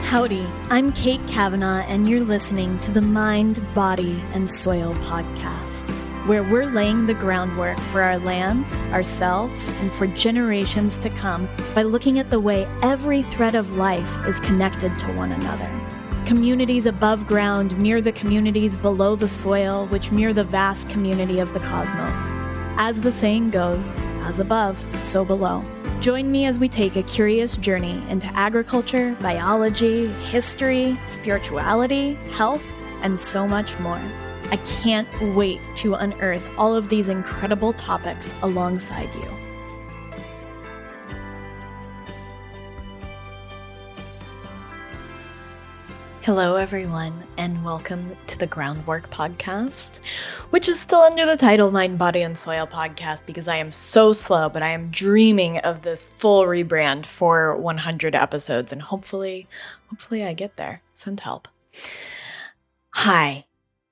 Howdy, I'm Kate Kavanaugh, and you're listening to the Mind, Body, and Soil podcast, where we're laying the groundwork for our land, ourselves, and for generations to come by looking at the way every thread of life is connected to one another. Communities above ground mirror the communities below the soil, which mirror the vast community of the cosmos. As the saying goes, as above, so below. Join me as we take a curious journey into agriculture, biology, history, spirituality, health, and so much more. I can't wait to unearth all of these incredible topics alongside you. Hello, everyone, and welcome to the Groundwork Podcast, which is still under the title Mind, Body, and Soil Podcast because I am so slow, but I am dreaming of this full rebrand for 100 episodes, and hopefully I get there. Send help. Hi.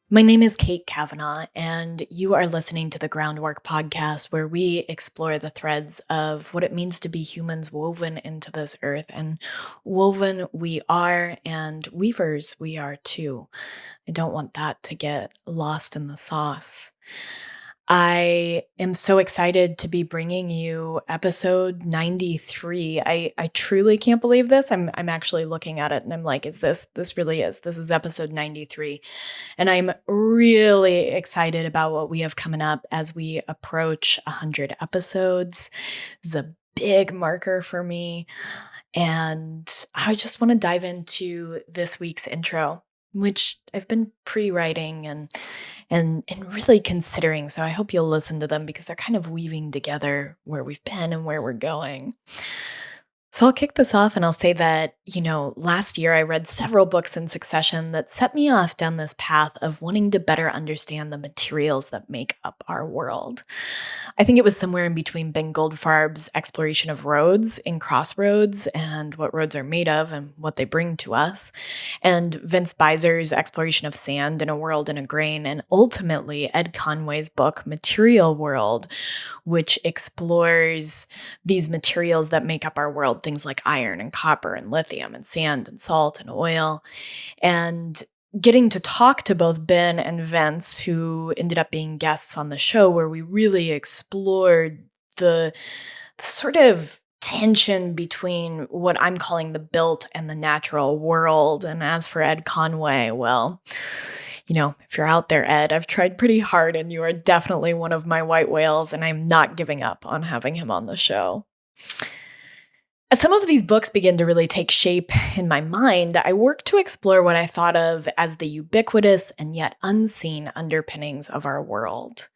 My name is Kate Kavanaugh, and you are listening to the Groundwork Podcast, where we explore the threads of what it means to be humans woven into this earth. And woven we are, and weavers we are too. I don't want that to get lost in the sauce. I am so excited to be bringing you episode 93. I truly can't believe this. I'm actually looking at it and I'm like, this really is. This is episode 93. And I'm really excited about what we have coming up as we approach 100 episodes. This is a big marker for me. And I just want to dive into this week's intro, which I've been pre-writing and really considering. So I hope you'll listen to them because they're kind of weaving together where we've been and where we're going. So I'll kick this off and I'll say that, last year I read several books in succession that set me off down this path of wanting to better understand the materials that make up our world. I think it was somewhere in between Ben Goldfarb's exploration of roads in Crossroads and what roads are made of and what they bring to us, and Vince Beiser's exploration of sand in A World in a Grain, and ultimately Ed Conway's book Material World, which explores these materials that make up our world, things like iron and copper and lithium and sand and salt and oil. And getting to talk to both Ben and Vince, who ended up being guests on the show, where we really explored the sort of tension between what I'm calling the built and the natural world. And as for Ed Conway, well, if you're out there, Ed, I've tried pretty hard and you are definitely one of my white whales, and I'm not giving up on having him on the show. As some of these books begin to really take shape in my mind, I work to explore what I thought of as the ubiquitous and yet unseen underpinnings of our world.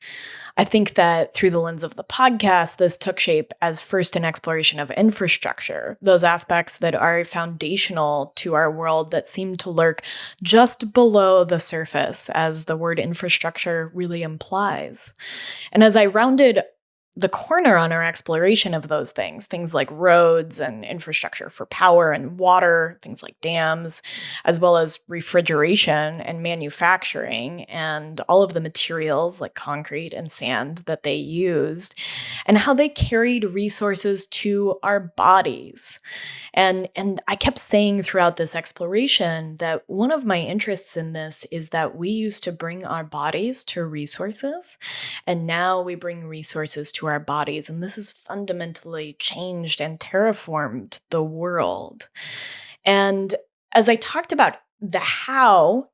I think that through the lens of the podcast, this took shape as first an exploration of infrastructure, those aspects that are foundational to our world that seem to lurk just below the surface, as the word infrastructure really implies. And as I rounded the corner on our exploration of those things like roads and infrastructure for power and water, things like dams, as well as refrigeration and manufacturing and all of the materials like concrete and sand that they used, and how they carried resources to our bodies. And I kept saying throughout this exploration that one of my interests in this is that we used to bring our bodies to resources, and now we bring resources to our bodies. And this has fundamentally changed and terraformed the world. And as I talked about the how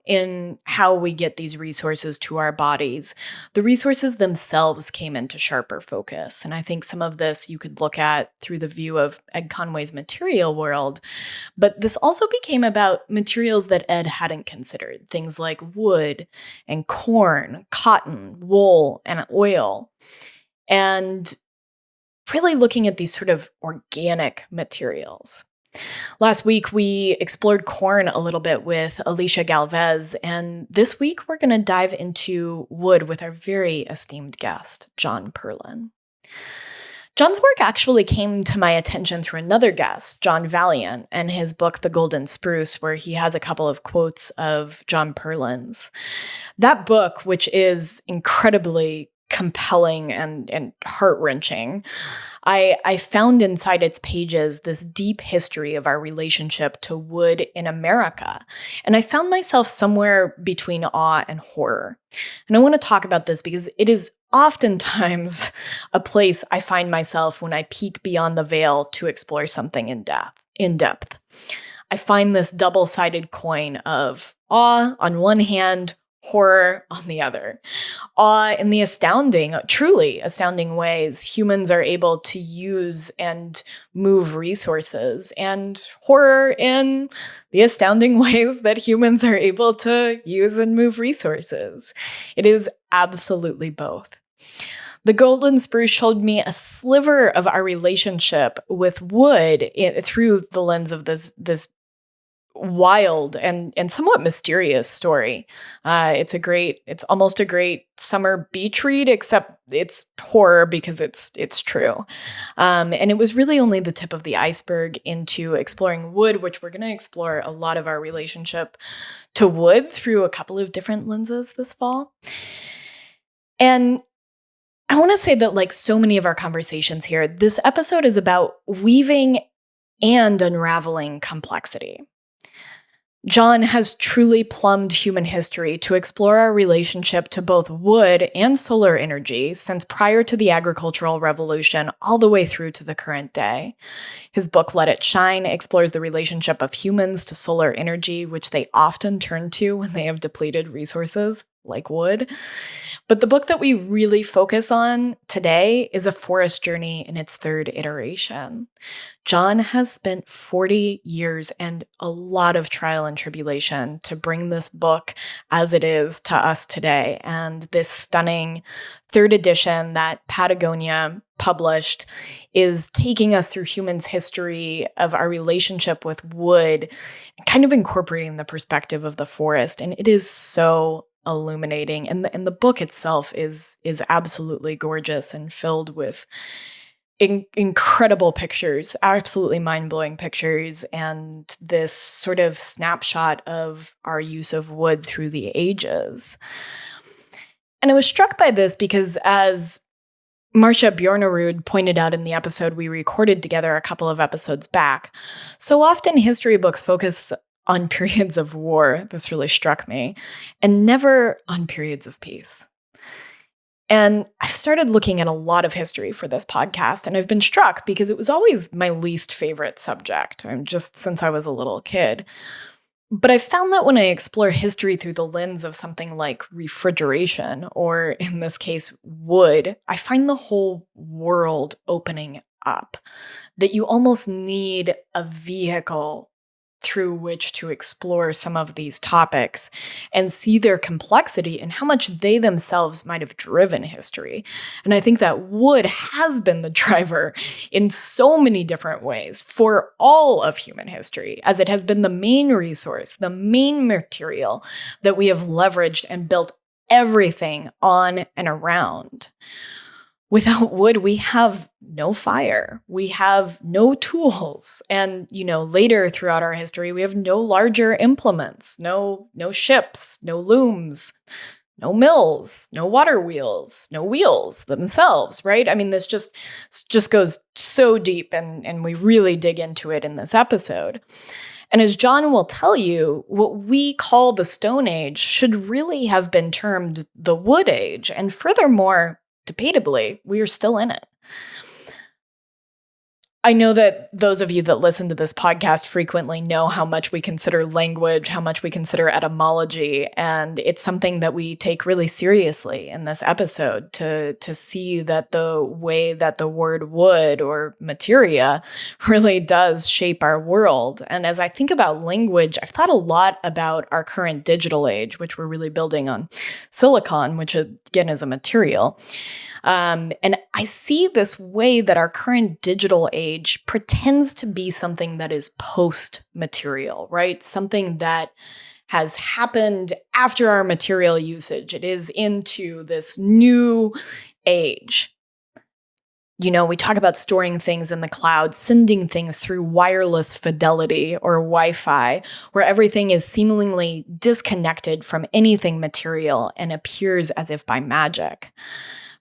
we get these resources to our bodies, the resources themselves came into sharper focus. And I think some of this you could look at through the view of Ed Conway's Material World. But this also became about materials that Ed hadn't considered, things like wood and corn, cotton, wool, and oil. And really looking at these sort of organic materials. Last week, we explored corn a little bit with Alicia Galvez, and this week we're going to dive into wood with our very esteemed guest, John Perlin. John's work actually came to my attention through another guest, John Valiant, and his book, The Golden Spruce, where he has a couple of quotes of John Perlin's. That book, which is incredibly compelling and heart-wrenching. I found inside its pages this deep history of our relationship to wood in America. And I found myself somewhere between awe and horror. And I want to talk about this because it is oftentimes a place I find myself when I peek beyond the veil to explore something in depth. I find this double-sided coin of awe on one hand, horror on the other. Awe in the truly astounding ways humans are able to use and move resources, and horror in the astounding ways that humans are able to use and move resources. It is absolutely both. The Golden Spruce showed me a sliver of our relationship with wood through the lens of this wild and somewhat mysterious story. It's almost a great summer beach read, except it's horror because it's true. And it was really only the tip of the iceberg into exploring wood, which we're going to explore a lot of our relationship to wood through a couple of different lenses this fall. And I want to say that, like so many of our conversations here, this episode is about weaving and unraveling complexity. John has truly plumbed human history to explore our relationship to both wood and solar energy since prior to the agricultural revolution all the way through to the current day. His book, Let It Shine, explores the relationship of humans to solar energy, which they often turn to when they have depleted resources, like wood. But the book that we really focus on today is A Forest Journey in its third iteration. John has spent 40 years and a lot of trial and tribulation to bring this book as it is to us today. And this stunning third edition that Patagonia published is taking us through humans' history of our relationship with wood, and kind of incorporating the perspective of the forest. And it is so illuminating. And the book itself is absolutely gorgeous and filled with incredible pictures, absolutely mind-blowing pictures, and this sort of snapshot of our use of wood through the ages. And I was struck by this because, as Marcia Bjornerud pointed out in the episode we recorded together a couple of episodes back, so often history books focus on periods of war, this really struck me, and never on periods of peace. And I've started looking at a lot of history for this podcast, and I've been struck because it was always my least favorite subject, just since I was a little kid. But I found that when I explore history through the lens of something like refrigeration, or in this case, wood, I find the whole world opening up, that you almost need a vehicle through which to explore some of these topics and see their complexity and how much they themselves might have driven history. And I think that wood has been the driver in so many different ways for all of human history, as it has been the main resource, the main material that we have leveraged and built everything on and around. Without wood, we have no fire. We have no tools. And, later throughout our history, we have no larger implements, no ships, no looms, no mills, no water wheels, no wheels themselves, right? I mean, this just goes so deep, and we really dig into it in this episode. And as John will tell you, what we call the Stone Age should really have been termed the Wood Age. And furthermore, debatably, we are still in it. I know that those of you that listen to this podcast frequently know how much we consider language, how much we consider etymology, and it's something that we take really seriously in this episode to see that the way that the word wood or materia really does shape our world. And as I think about language, I've thought a lot about our current digital age, which we're really building on silicon, which again is a material. And I see this way that our current digital age pretends to be something that is post-material, right? Something that has happened after our material usage. It is into this new age. We talk about storing things in the cloud, sending things through wireless fidelity or Wi-Fi, where everything is seemingly disconnected from anything material and appears as if by magic.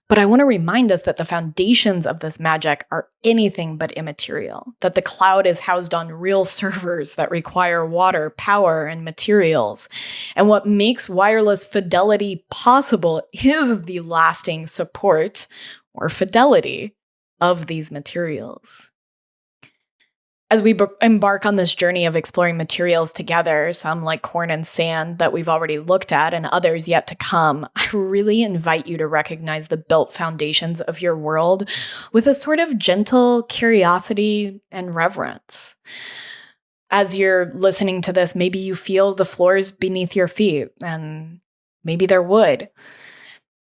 But I want to remind us that the foundations of this magic are anything but immaterial, that the cloud is housed on real servers that require water, power, and materials. And what makes wireless fidelity possible is the lasting support or fidelity of these materials. As we embark on this journey of exploring materials together, some like corn and sand that we've already looked at and others yet to come, I really invite you to recognize the built foundations of your world with a sort of gentle curiosity and reverence. As you're listening to this, maybe you feel the floors beneath your feet, and maybe they're wood.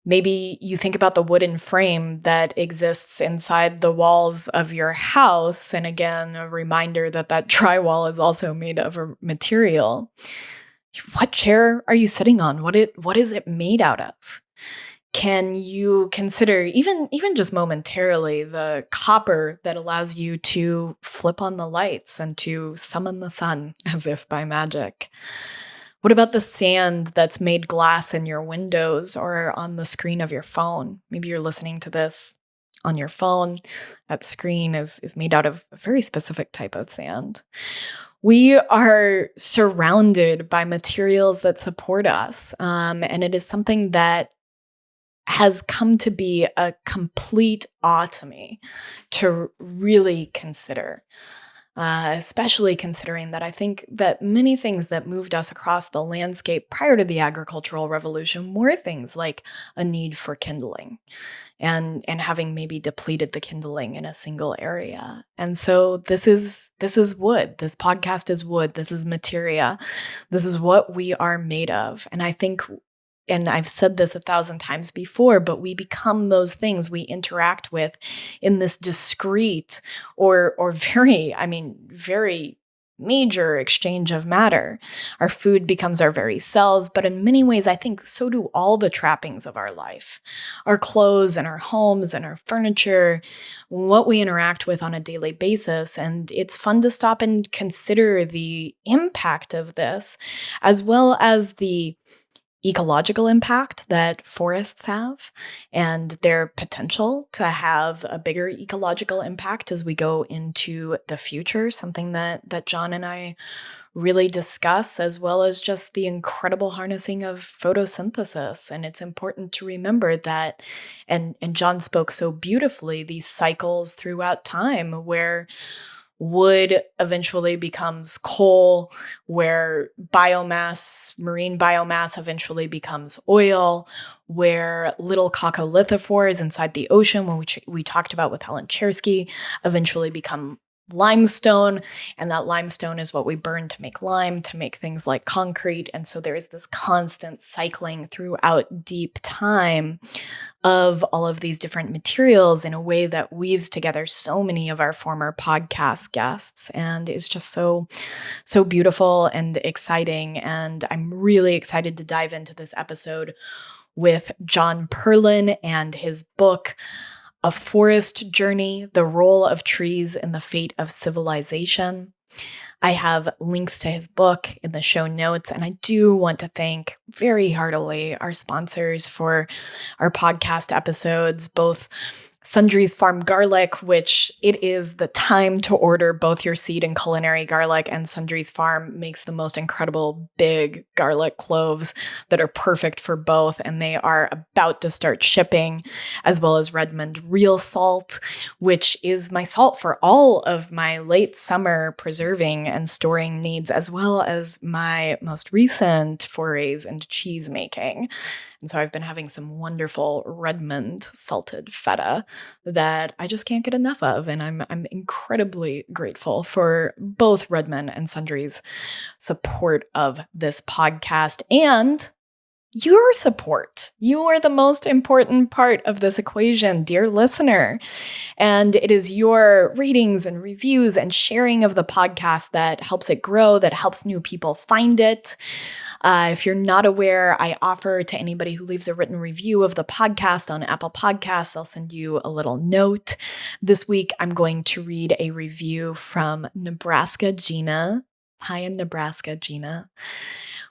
Maybe you think about the wooden frame that exists inside the walls of your house. And again, a reminder that that drywall is also made of a material. What chair are you sitting on? What is it made out of? Can you consider even just momentarily the copper that allows you to flip on the lights and to summon the sun as if by magic? What about the sand that's made glass in your windows or on the screen of your phone? Maybe you're listening to this on your phone. That screen is made out of a very specific type of sand. We are surrounded by materials that support us, and it is something that has come to be a complete awe to me to really consider. Especially considering that I think that many things that moved us across the landscape prior to the agricultural revolution were things like a need for kindling and having maybe depleted the kindling in a single area. And so this is wood. This podcast is wood. This is materia. This is what we are made of. And I think, and I've said this 1,000 times before, but we become those things we interact with in this discrete or very major exchange of matter. Our food becomes our very cells, but in many ways, I think so do all the trappings of our life. Our clothes and our homes and our furniture, what we interact with on a daily basis. And it's fun to stop and consider the impact of this, as well as the ecological impact that forests have and their potential to have a bigger ecological impact as we go into the future, something that John and I really discuss, as well as just the incredible harnessing of photosynthesis. And it's important to remember that, and John spoke so beautifully, these cycles throughout time where wood eventually becomes coal, where marine biomass eventually becomes oil, where little coccolithophores inside the ocean, which we talked about with Helen Chersky, eventually become limestone. And that limestone is what we burn to make lime, to make things like concrete. And so there is this constant cycling throughout deep time of all of these different materials in a way that weaves together so many of our former podcast guests and is just so beautiful and exciting. And I'm really excited to dive into this episode with John Perlin and his book, A Forest Journey: The Role of Trees in the Fate of Civilization. I have links to his book in the show notes, and I do want to thank very heartily our sponsors for our podcast episodes, both Sundry's Farm Garlic, which it is the time to order both your seed and culinary garlic, and Sundry's Farm makes the most incredible big garlic cloves that are perfect for both, and they are about to start shipping, as well as Redmond Real Salt, which is my salt for all of my late summer preserving and storing needs, as well as my most recent forays into cheese making. And so I've been having some wonderful Redmond salted feta that I just can't get enough of. And I'm incredibly grateful for both Redmond and Sundry's support of this podcast and your support. You are the most important part of this equation, dear listener. And it is your ratings and reviews and sharing of the podcast that helps it grow, that helps new people find it. If you're not aware, I offer to anybody who leaves a written review of the podcast on Apple Podcasts, I'll send you a little note. This week, I'm going to read a review from Nebraska Gina. Hi in Nebraska, Gina,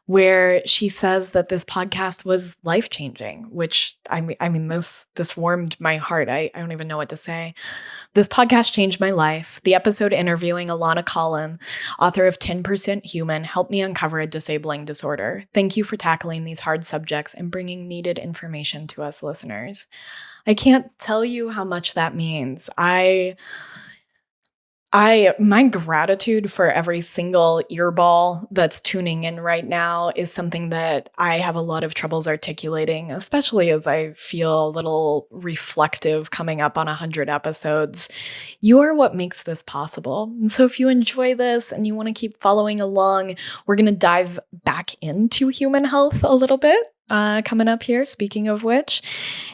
where she says that this podcast was life-changing, which I mean, this warmed my heart. I don't even know what to say. This podcast changed my life. The episode interviewing Alana Collin, author of 10% Human, helped me uncover a disabling disorder. Thank you for tackling these hard subjects and bringing needed information to us listeners. I can't tell you how much that means. My gratitude for every single earball that's tuning in right now is something that I have a lot of troubles articulating, especially as I feel a little reflective coming up on 100 episodes. You are what makes this possible. And so if you enjoy this and you want to keep following along, we're going to dive back into human health a little bit. Coming up here, speaking of which,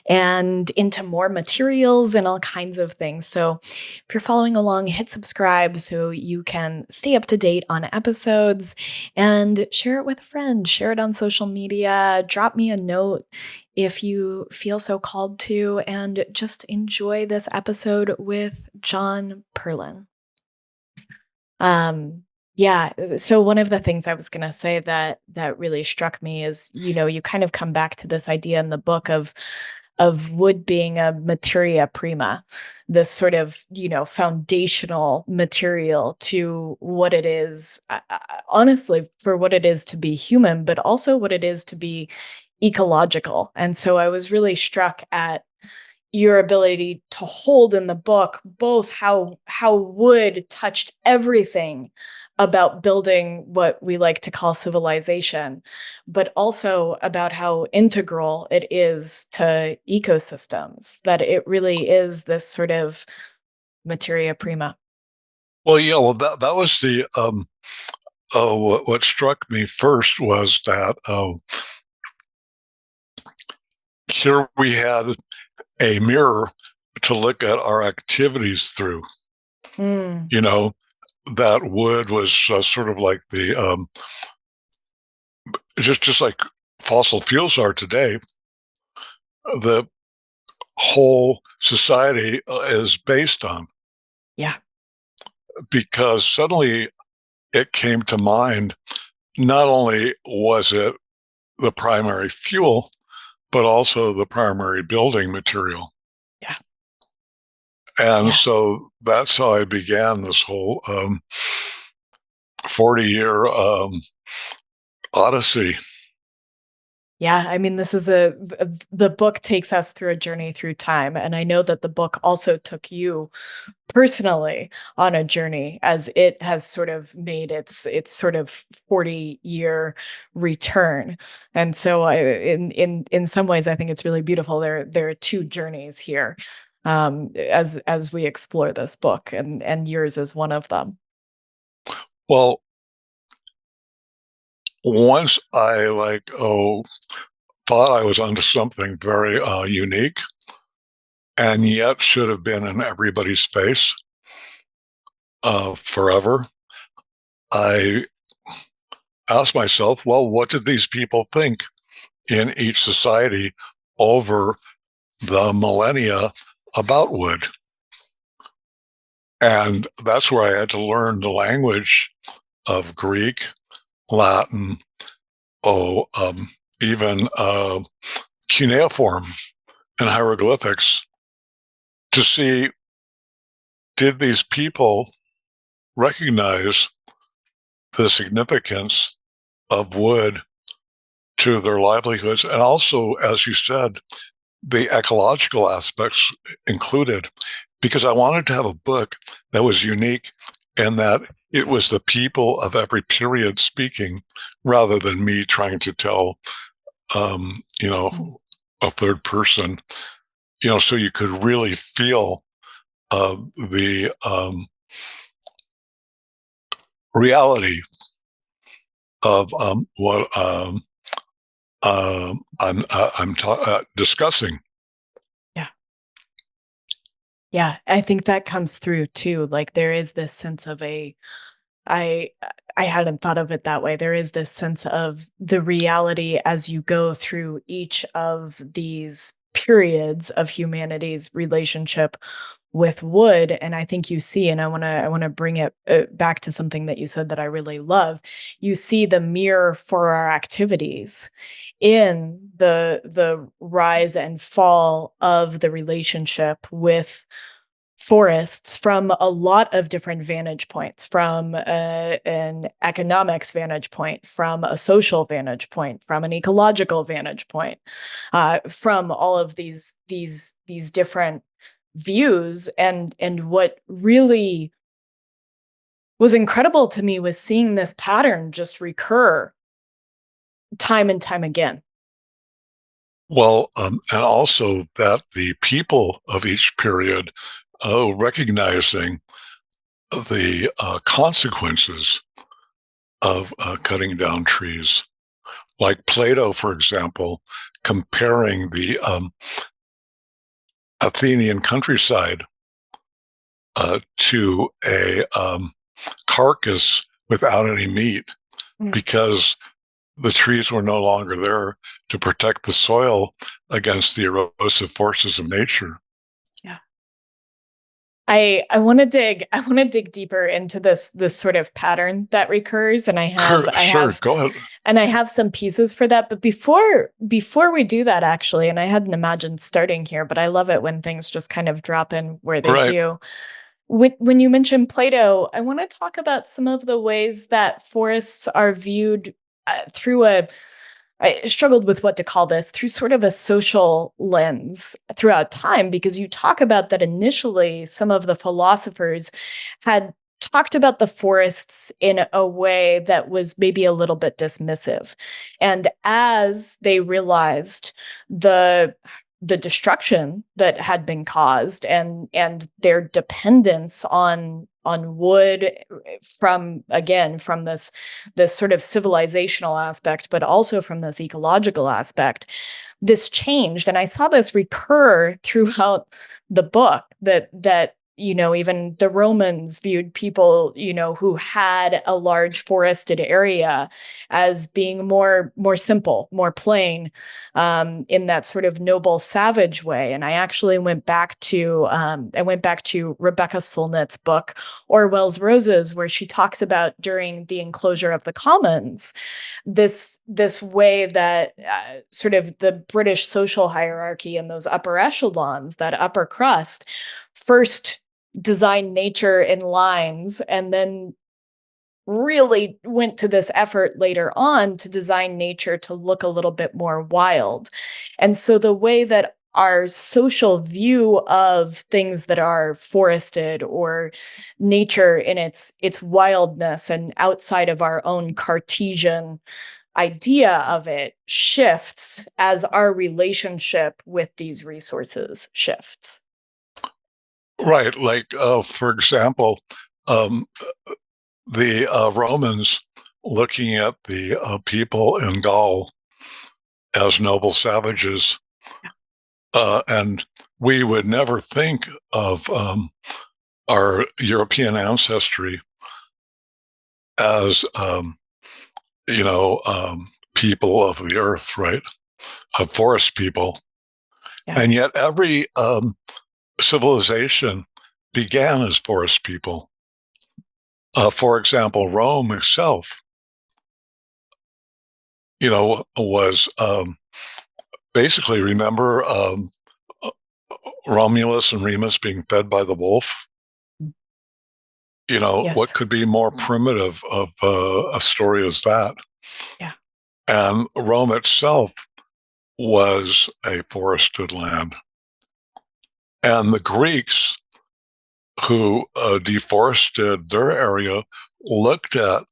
and into more materials and all kinds of things. So, if you're following along, hit subscribe so you can stay up to date on episodes and share it with a friend, share it on social media, drop me a note if you feel so called to, and just enjoy this episode with John Perlin. Yeah, so one of the things I was gonna say that really struck me is, you kind of come back to this idea in the book of wood being a materia prima, this sort of, foundational material to what it is, honestly, for what it is to be human, but also what it is to be ecological. And so I was really struck at your ability to hold in the book both how wood touched everything about building what we like to call civilization, but also about how integral it is to ecosystems, that it really is this sort of materia prima. Well, yeah, well, that was the what struck me first was that here we had a mirror to look at our activities through. Mm, You know, that wood was sort of like the just like fossil fuels are today. The whole society is based on, yeah, because suddenly it came to mind. Not only was it the primary fuel, but also the primary building material. yeah, And yeah. so that's how I began this whole 40-year odyssey. Yeah, I mean, this is the book takes us through a journey through time, and I know that the book also took you personally on a journey as it has sort of made its sort of 40-year return. And so in some ways I think it's really beautiful. There are two journeys here, as we explore this book, and yours is one of them. Well, once I thought I was onto something very unique and yet should have been in everybody's face forever, I asked myself, well, what did these people think in each society over the millennia about wood? And that's where I had to learn the language of Greek, Latin, oh, even cuneiform and hieroglyphics to see, did these people recognize the significance of wood to their livelihoods? And also, as you said, the ecological aspects included, because I wanted to have a book that was unique and that it was the people of every period speaking rather than me trying to tell, a third person, so you could really feel the reality of what I'm discussing. Yeah. Yeah, I think that comes through too. Like there is this sense of I I hadn't thought of it that way. There is this sense of the reality as you go through each of these periods of humanity's relationship with wood. And I think you see, and I want to bring it back to something that you said that I really love. You see the mirror for our activities in the rise and fall of the relationship with forests from a lot of different vantage points, from an economics vantage point, from a social vantage point, from an ecological vantage point, from all of these different views. And what really was incredible to me was seeing this pattern just recur time and time again. Well, and also that the people of each period, recognizing the consequences of cutting down trees. Like Plato, for example, comparing the Athenian countryside to a carcass without any meat, Mm. because the trees were no longer there to protect the soil against the erosive forces of nature. Yeah. I want to dig deeper into this sort of pattern that recurs, and I have Sure, I sure, have go ahead. and I have some pieces for that. But before we do that, actually, and I hadn't imagined starting here, but I love it when things just kind of drop in where they Right. do. When you mentioned Plato, I want to talk about some of the ways that forests are viewed through a I struggled with what to call this, through sort of a social lens throughout time, because you talk about that initially some of the philosophers had talked about the forests in a way that was maybe a little bit dismissive. And as they realized the the destruction that had been caused, and their dependence on wood, from, again, from this sort of civilizational aspect, but also from this ecological aspect, this changed. And I saw this recur throughout the book, that even the Romans viewed people, who had a large forested area, as being more simple, more plain, in that sort of noble savage way. And I actually went back to Rebecca Solnit's book, Orwell's Roses, where she talks about, during the enclosure of the commons, this way that sort of the British social hierarchy and those upper echelons, that upper crust, first designed nature in lines, and then really went to this effort later on to design nature to look a little bit more wild. And so the way that our social view of things that are forested, or nature in its wildness and outside of our own Cartesian idea of it, shifts as our relationship with these resources shifts. Right. Like, for example, um, the Romans looking at the people in Gaul as noble savages, and we would never think of our European ancestry as, people of the earth, right? Of forest people. Yeah. And yet every civilization began as forest people. For example, Rome itself, was basically, remember, uh, Romulus and Remus being fed by the wolf? What Yes. could be more primitive of a story as that? Yeah. And Rome itself was a forested land. And the Greeks, who deforested their area, looked at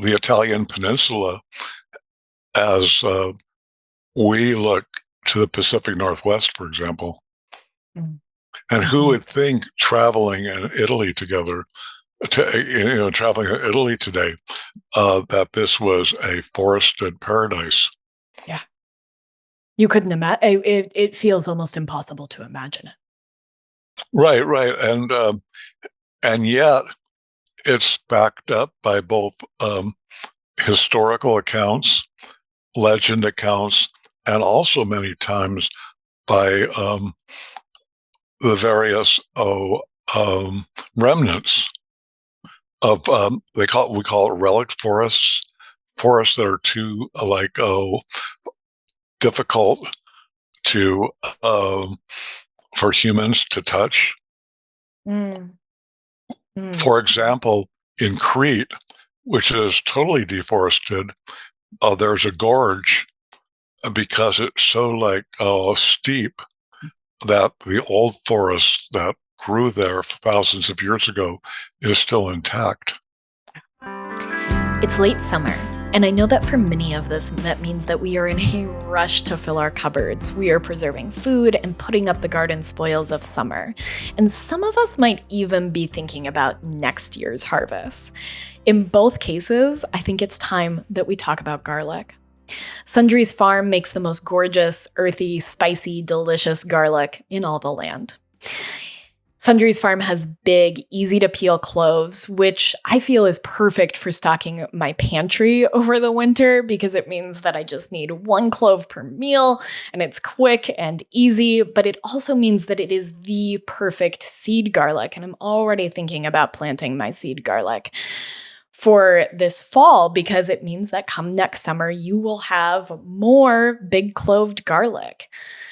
the Italian peninsula as we look to the Pacific Northwest, for example. And who Mm-hmm. would think, traveling in Italy together, traveling in Italy today, that this was a forested paradise? Yeah. You couldn't imagine. It feels almost impossible to imagine it. Right, right, and yet it's backed up by both historical accounts, legend accounts, and also many times by the various remnants of we call it relic forests, forests that are too difficult to for humans to touch. Mm, mm, For example, in Crete, which is totally deforested, there's a gorge because it's so steep that the old forest that grew there thousands of years ago is still intact. It's late summer, and I know that for many of us, that means that we are in a rush to fill our cupboards. We are preserving food and putting up the garden spoils of summer. And some of us might even be thinking about next year's harvest. In both cases, I think it's time that we talk about garlic. Sundry's farm makes the most gorgeous, earthy, spicy, delicious garlic in all the land. Sundry's farm has big, easy to peel cloves, which I feel is perfect for stocking my pantry over the winter because it means that I just need one clove per meal and it's quick and easy, but it also means that it is the perfect seed garlic. And I'm already thinking about planting my seed garlic for this fall because it means that come next summer, you will have more big cloved garlic.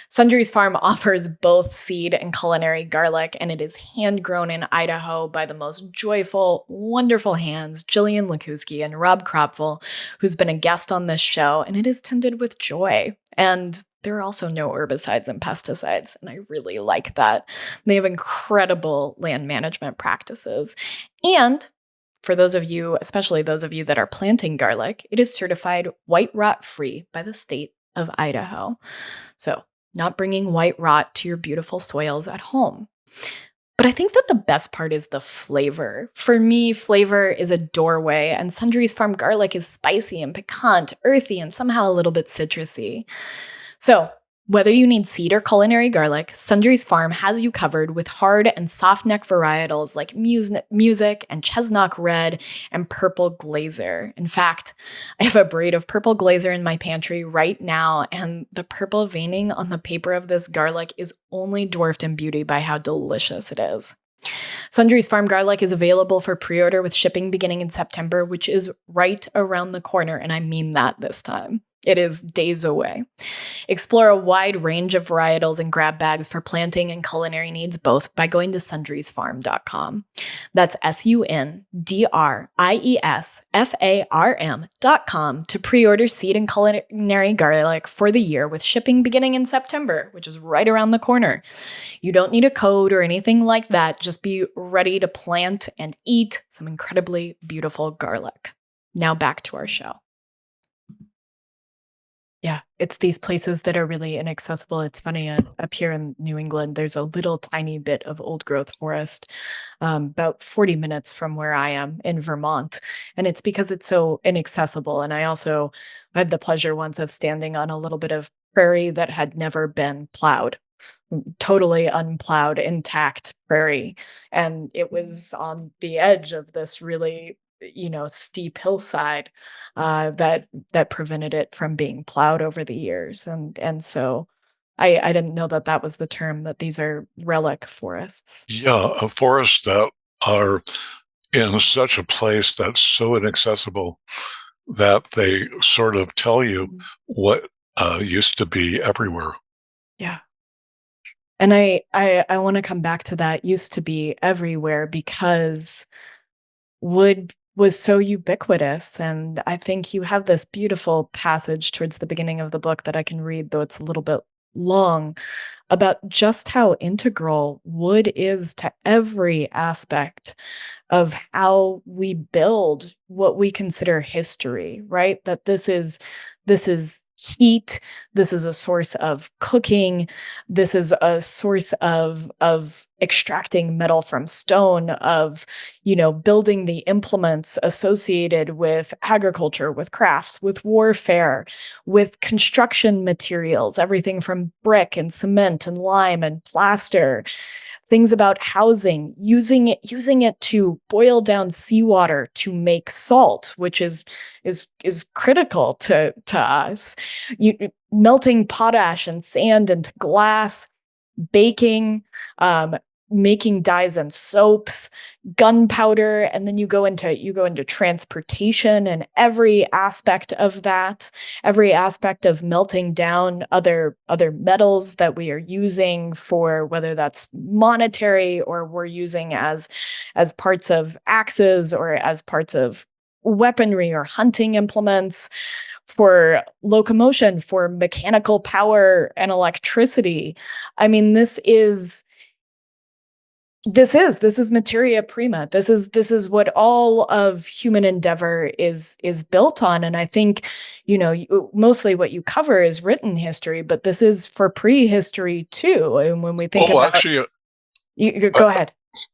Sundry's Farm offers both seed and culinary garlic, and it is hand grown in Idaho by the most joyful, wonderful hands, Jillian Lukuski and Rob Kropfel, who's been a guest on this show, and it is tended with joy. And there are also no herbicides and pesticides, and I really like that. They have incredible land management practices. And for those of you, especially those of you that are planting garlic, it is certified white rot free by the state of Idaho. So, not bringing white rot to your beautiful soils at home. But I think that the best part is the flavor. For me, flavor is a doorway, and Sundry's Farm garlic is spicy and piquant, earthy, and somehow a little bit citrusy. So, whether you need seed or culinary garlic, Sundry's Farm has you covered with hard and soft neck varietals like Music and Chestnut Red and Purple Glazer. In fact, I have a braid of Purple Glazer in my pantry right now, and the purple veining on the paper of this garlic is only dwarfed in beauty by how delicious it is. Sundry's Farm garlic is available for pre-order with shipping beginning in September, which is right around the corner, and I mean that this time. It is days away. Explore a wide range of varietals and grab bags for planting and culinary needs both by going to sundriesfarm.com. That's SUNDRIESFARM.com to pre-order seed and culinary garlic for the year with shipping beginning in September, which is right around the corner. You don't need a code or anything like that. Just be ready to plant and eat some incredibly beautiful garlic. Now back to our show. Yeah, it's these places that are really inaccessible. It's funny, up here in New England, there's a little tiny bit of old growth forest, about 40 minutes from where I am in Vermont. And it's because it's so inaccessible. And I also had the pleasure once of standing on a little bit of prairie that had never been plowed, totally unplowed, intact prairie. And it was on the edge of this really steep hillside that prevented it from being plowed over the years. And so I didn't know that that was the term, that these are relic forests. Yeah, forests that are in such a place that's so inaccessible that they sort of tell you Mhm. what used to be everywhere. Yeah. And I want to come back to that used to be everywhere because wood was so ubiquitous. And I think you have this beautiful passage towards the beginning of the book that I can read, though it's a little bit long, about just how integral wood is to every aspect of how we build what we consider history, right? That this is heat, this is a source of cooking, this is a source of extracting metal from stone, of building the implements associated with agriculture, with crafts, with warfare, with construction materials, everything from brick and cement and lime and plaster, things about housing, using it to boil down seawater to make salt, which is critical to us. Melting potash and sand into glass, baking, um, making dyes and soaps, gunpowder, and then you go into transportation and every aspect of that, every aspect of melting down other metals that we are using for whether that's monetary or we're using as parts of axes or as parts of weaponry or hunting implements for locomotion, for mechanical power and electricity. I mean, this is materia prima. This is what all of human endeavor is built on. And I think, mostly what you cover is written history, but this is for prehistory too. And when we think Oh, about, actually, uh, go ahead.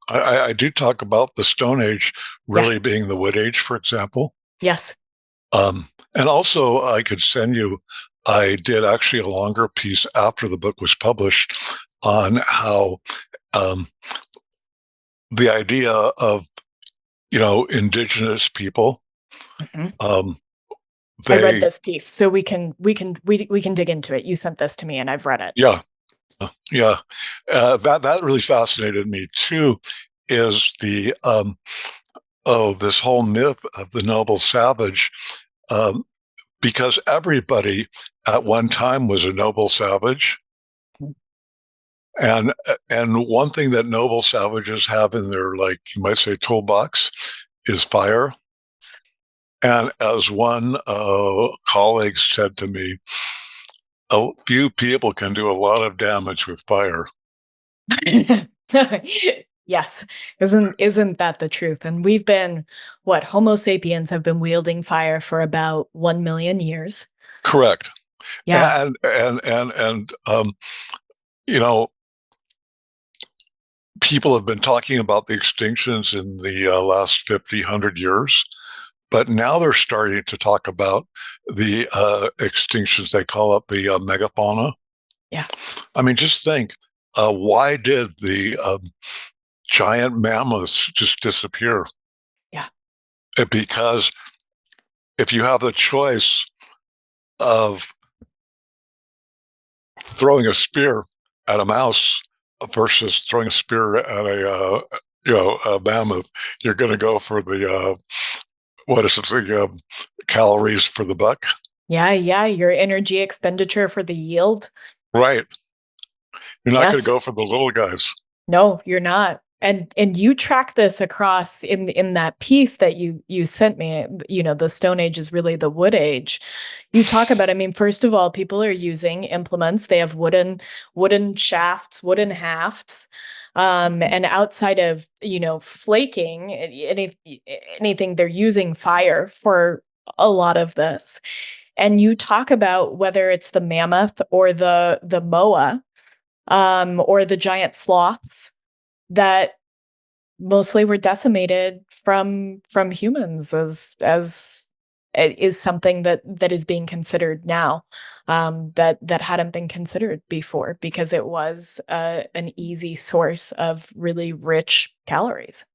I do talk about the Stone Age Yeah. really being the Wood Age, for example. Yes. And also, I could send you, I did actually a longer piece after the book was published on how um, the idea of, indigenous people, Mhm. um, I read they, this piece, so we can dig into it. You sent this to me, and I've read it. yeah, yeah, that really fascinated me too, is this whole myth of the noble savage, um, because everybody at one time was a noble savage. And one thing that noble savages have in their, like, you might say, toolbox is fire. And as one colleague said to me, a few people can do a lot of damage with fire. Yes. Isn't that the truth? And we've been what Homo sapiens have been wielding fire for about 1 million years. Correct. Yeah. And you know, people have been talking about the extinctions in the last 50, 100 years, but now they're starting to talk about the extinctions. They call it the megafauna. Yeah. I mean, just think, why did the giant mammoths just disappear? Yeah. Because if you have the choice of throwing a spear at a mouse versus throwing a spear at a mammoth, you're going to go for the what is it? The calories for the buck, Yeah, yeah, your energy expenditure for the yield. right? You're not going to Yes. go for the little guys. No, you're not. And you track this across in that piece that you sent me, the Stone Age is really the Wood Age. You talk about, I mean, first of all, people are using implements. They have wooden shafts, wooden hafts. And outside of, flaking, anything, they're using fire for a lot of this. And you talk about whether it's the mammoth or the moa, or the giant sloths that mostly were decimated from humans as it is something that is being considered now, that hadn't been considered before because it was an easy source of really rich calories.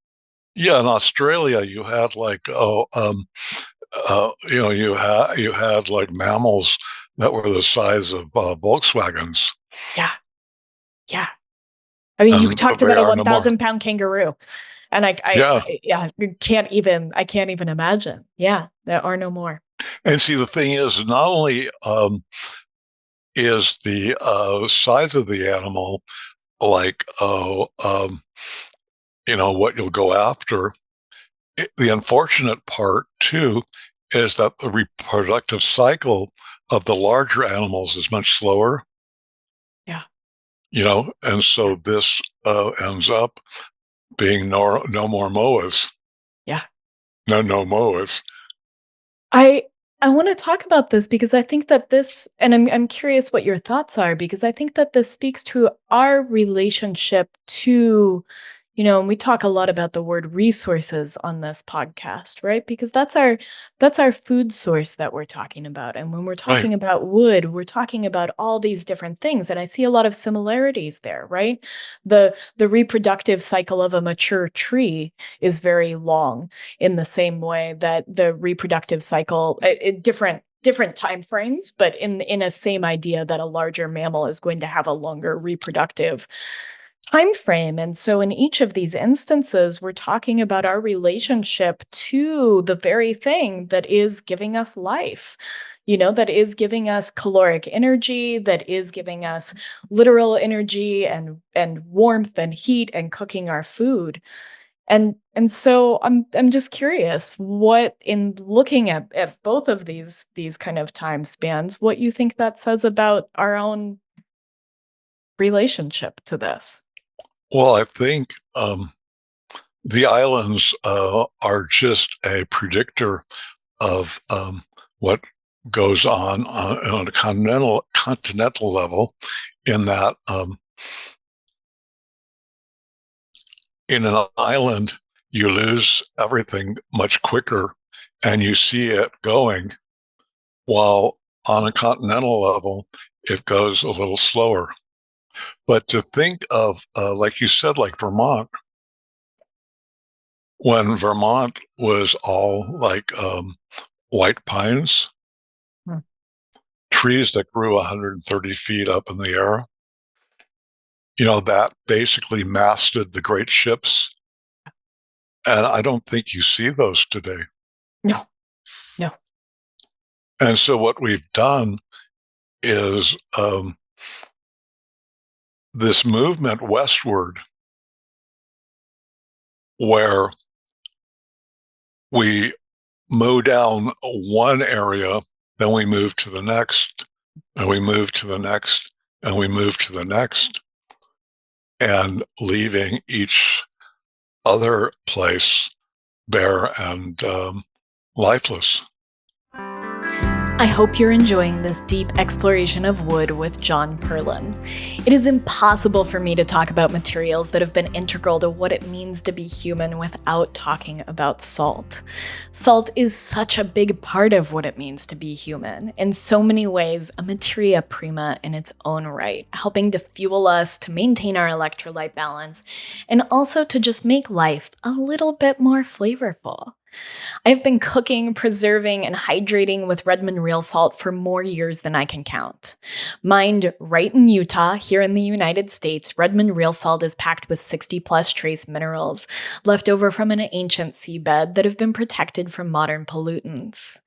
Yeah, in Australia, you had like you had like mammals that were the size of Volkswagens, Yeah, yeah. I mean, you and talked they about a are no more. 1,000-pound kangaroo, and Yeah, yeah, I can't even imagine. Yeah, there are no more. and see, the thing is, not only is the size of the animal like what you'll go after. The unfortunate part too is that the reproductive cycle of the larger animals is much slower. Yeah, And so this ends up being no more moas, yeah. no moas. I I want to talk about this because I think that this, and I'm curious what your thoughts are because I think that this speaks to our relationship to, and we talk a lot about the word resources on this podcast, right? Because that's our food source that we're talking about. And when we're Right. talking about wood, we're talking about all these different things. And I see a lot of similarities there, right? The reproductive cycle of a mature tree is very long in the same way that the reproductive cycle, different different time frames, but in a same idea that a larger mammal is going to have a longer reproductive time frame. And so in each of these instances, we're talking about our relationship to the very thing that is giving us life. That is giving us caloric energy, that is giving us literal energy and warmth and heat and cooking our food. And so I'm just curious what, in looking at both of these kind of time spans, what you think that says about our own relationship to this. Well, I think the islands are just a predictor of what goes on a continental level, in that in an island you lose everything much quicker and you see it going, while on a continental level it goes a little slower. But to think of, like you said, like Vermont, when Vermont was all like white pines, Hmm. trees that grew 130 feet up in the air, that basically masted the great ships. And I don't think you see those today. No, no. And so what we've done is this movement westward, where we mow down one area, then we move to the next, and we move to the next, and we move to the next, and leaving each other place bare and lifeless. I hope you're enjoying this deep exploration of wood with John Perlin. It is impossible for me to talk about materials that have been integral to what it means to be human without talking about salt. Salt is such a big part of what it means to be human. In so many ways, a materia prima in its own right, helping to fuel us, to maintain our electrolyte balance, and also to just make life a little bit more flavorful. I've been cooking, preserving, and hydrating with Redmond real salt for more years than I can count. Mined right in Utah, here in the United States, Redmond real salt is packed with 60 plus trace minerals left over from an ancient seabed that have been protected from modern pollutants.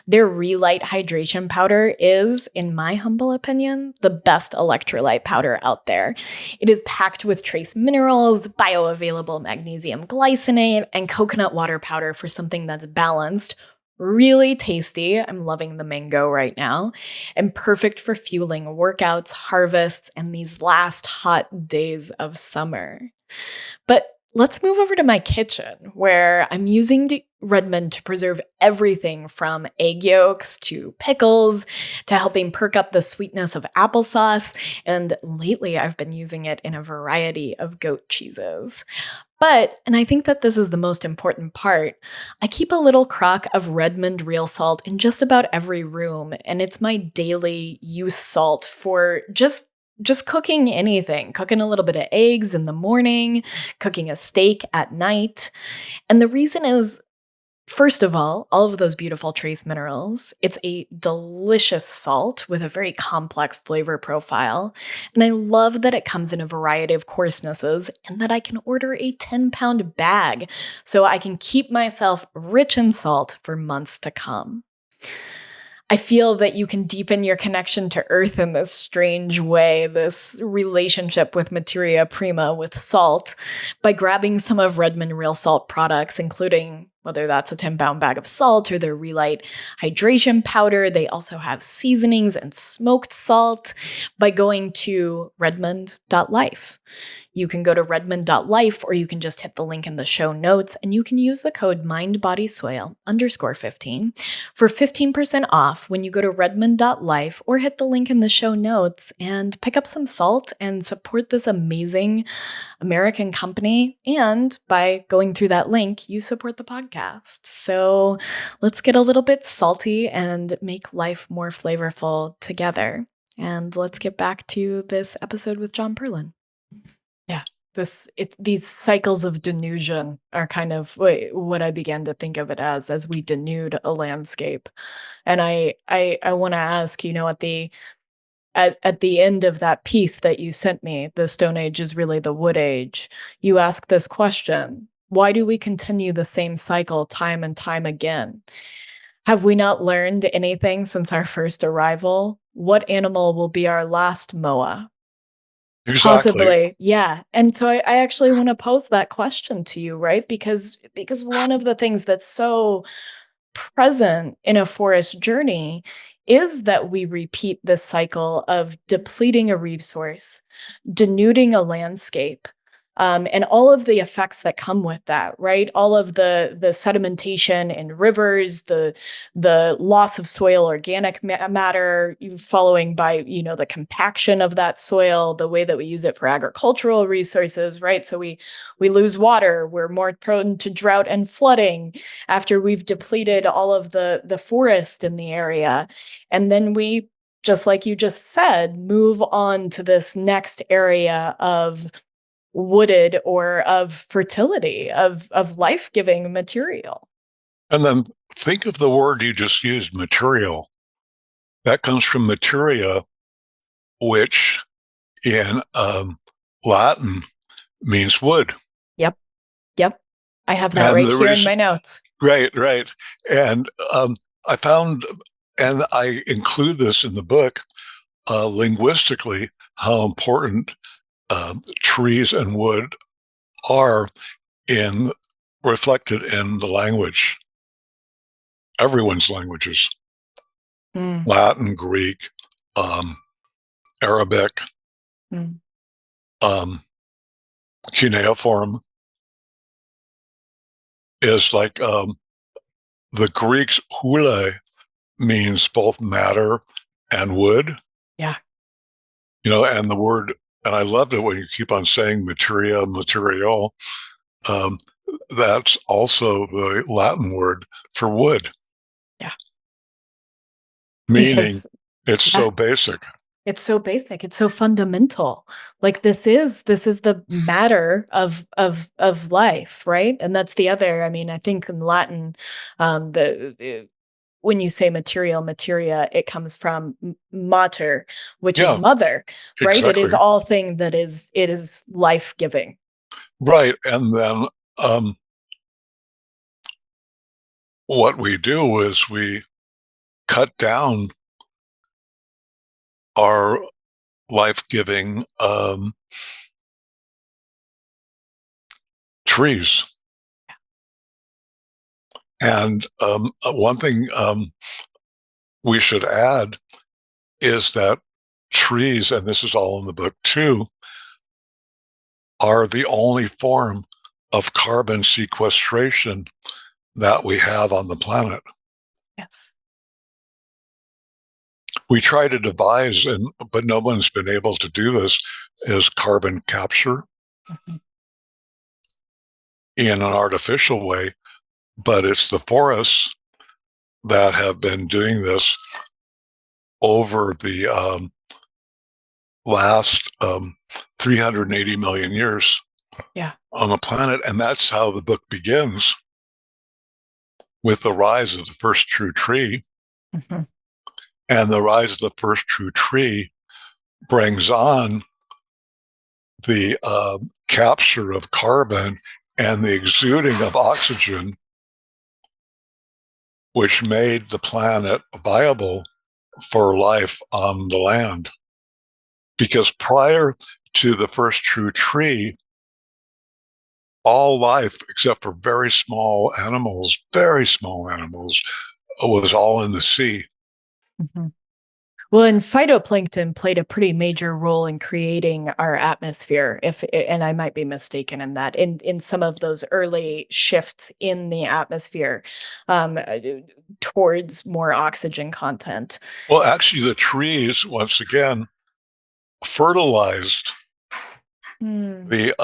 Their Relight hydration powder is, in my humble opinion, the best electrolyte powder out there. It is packed with trace minerals, bioavailable magnesium glycinate, and coconut water powder for something that's balanced, really tasty. I'm loving the mango right now, and perfect for fueling workouts, harvests, and these last hot days of summer. But let's move over to my kitchen, where I'm using Redmond to preserve everything from egg yolks to pickles to helping perk up the sweetness of applesauce. And lately, I've been using it in a variety of goat cheeses. But, and I think that this is the most important part, I keep a little crock of Redmond real salt in just about every room, and it's my daily use salt for just cooking anything, cooking a little bit of eggs in the morning, cooking a steak at night. And the reason is, first of all of those beautiful trace minerals. It's a delicious salt with a very complex flavor profile. And I love that it comes in a variety of coarsenesses and that I can order a 10-pound bag so I can keep myself rich in salt for months to come. I feel that you can deepen your connection to earth in this strange way, this relationship with materia prima, with salt, by grabbing some of Redmond real salt products, including whether that's a 10-pound bag of salt or their Relight hydration powder. They also have seasonings and smoked salt, by going to redmond.life. You can go to redmond.life, or you can just hit the link in the show notes, and you can use the code mindbodysoil_15 for 15% off when you go to redmond.life, or hit the link in the show notes and pick up some salt and support this amazing American company. And by going through that link, you support the podcast. So let's get a little bit salty and make life more flavorful together. And let's get back to this episode with John Perlin. Yeah. These cycles of denusion are kind of what I began to think of it as we denude a landscape. And I want to ask, at the end of that piece that you sent me, the Stone Age is really the Wood Age, you ask this question: why do we continue the same cycle time and time again? Have we not learned anything since our first arrival? What animal will be our last Moa? Exactly. Possibly, yeah. And so I actually want to pose that question to you, right? Because one of the things that's so present in a forest journey is that we repeat this cycle of depleting a resource, denuding a landscape, and all of the effects that come with that, right? All of the sedimentation in rivers, the loss of soil organic matter, following by the compaction of that soil, the way that we use it for agricultural resources, right? So we lose water, we're more prone to drought and flooding after we've depleted all of the forest in the area. And then we, just like you just said, move on to this next area of wooded or of fertility, of life-giving material. And then think of the word you just used, material. That comes from materia, which in Latin means wood. Yep. Yep. I have that And right the here in reason, my notes. right, right. And I found, and I include this in the book, linguistically, how important trees and wood are in reflected in the language, everyone's languages, Mm, Latin, Greek, um, Arabic, mm. um, cuneiform is like the Greek's hule means both matter and wood, Yeah. and the word, and I loved it when you keep on saying materia, material. Um, that's also the Latin word for wood, Yeah. meaning Because it's yeah, so basic. it's so basic, it's so fundamental. Like this is the matter of life, right? And that's the other, I mean, I think in Latin, the when you say material, materia, it comes from mater, which is Yeah, mother, right? It is exactly. all thing that it is life-giving. Right. And then um, what we do is we cut down our life-giving trees. And one thing we should add is that trees, and this is all in the book too, are the only form of carbon sequestration that we have on the planet. Yes. We try to devise, but no one's been able to do this, is carbon capture Mhm. in an artificial way, but it's the forests that have been doing this over the last 380 million years Yeah. on the planet. And that's how the book begins, with the rise of the first true tree. Mhm. And the rise of the first true tree brings on the capture of carbon and the exuding of oxygen, which made the planet viable for life on the land. Because prior to the first true tree, all life, except for very small animals, was all in the sea. Mhm. Well, and phytoplankton played a pretty major role in creating our atmosphere, if and I might be mistaken in that, in some of those early shifts in the atmosphere, towards more oxygen content. Well, actually, the trees, once again, fertilized Mm, the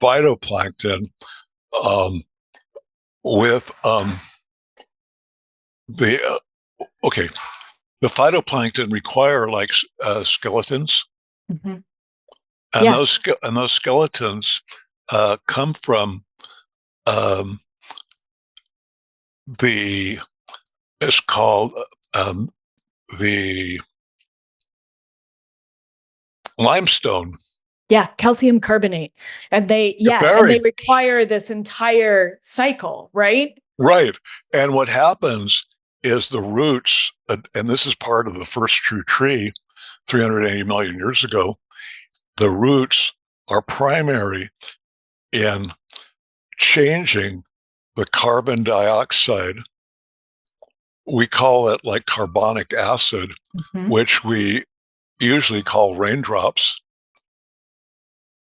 phytoplankton um, with the, okay, the phytoplankton require like skeletons. mhm. And Yeah. those skeletons come from um, the it's called um, the limestone. Yeah, calcium carbonate. And they Very require this entire cycle, right? right. And what happens is the roots, and this is part of the first true tree, 380 million years ago. The roots are primary in changing the carbon dioxide. We call it like carbonic acid, Mhm. which we usually call raindrops.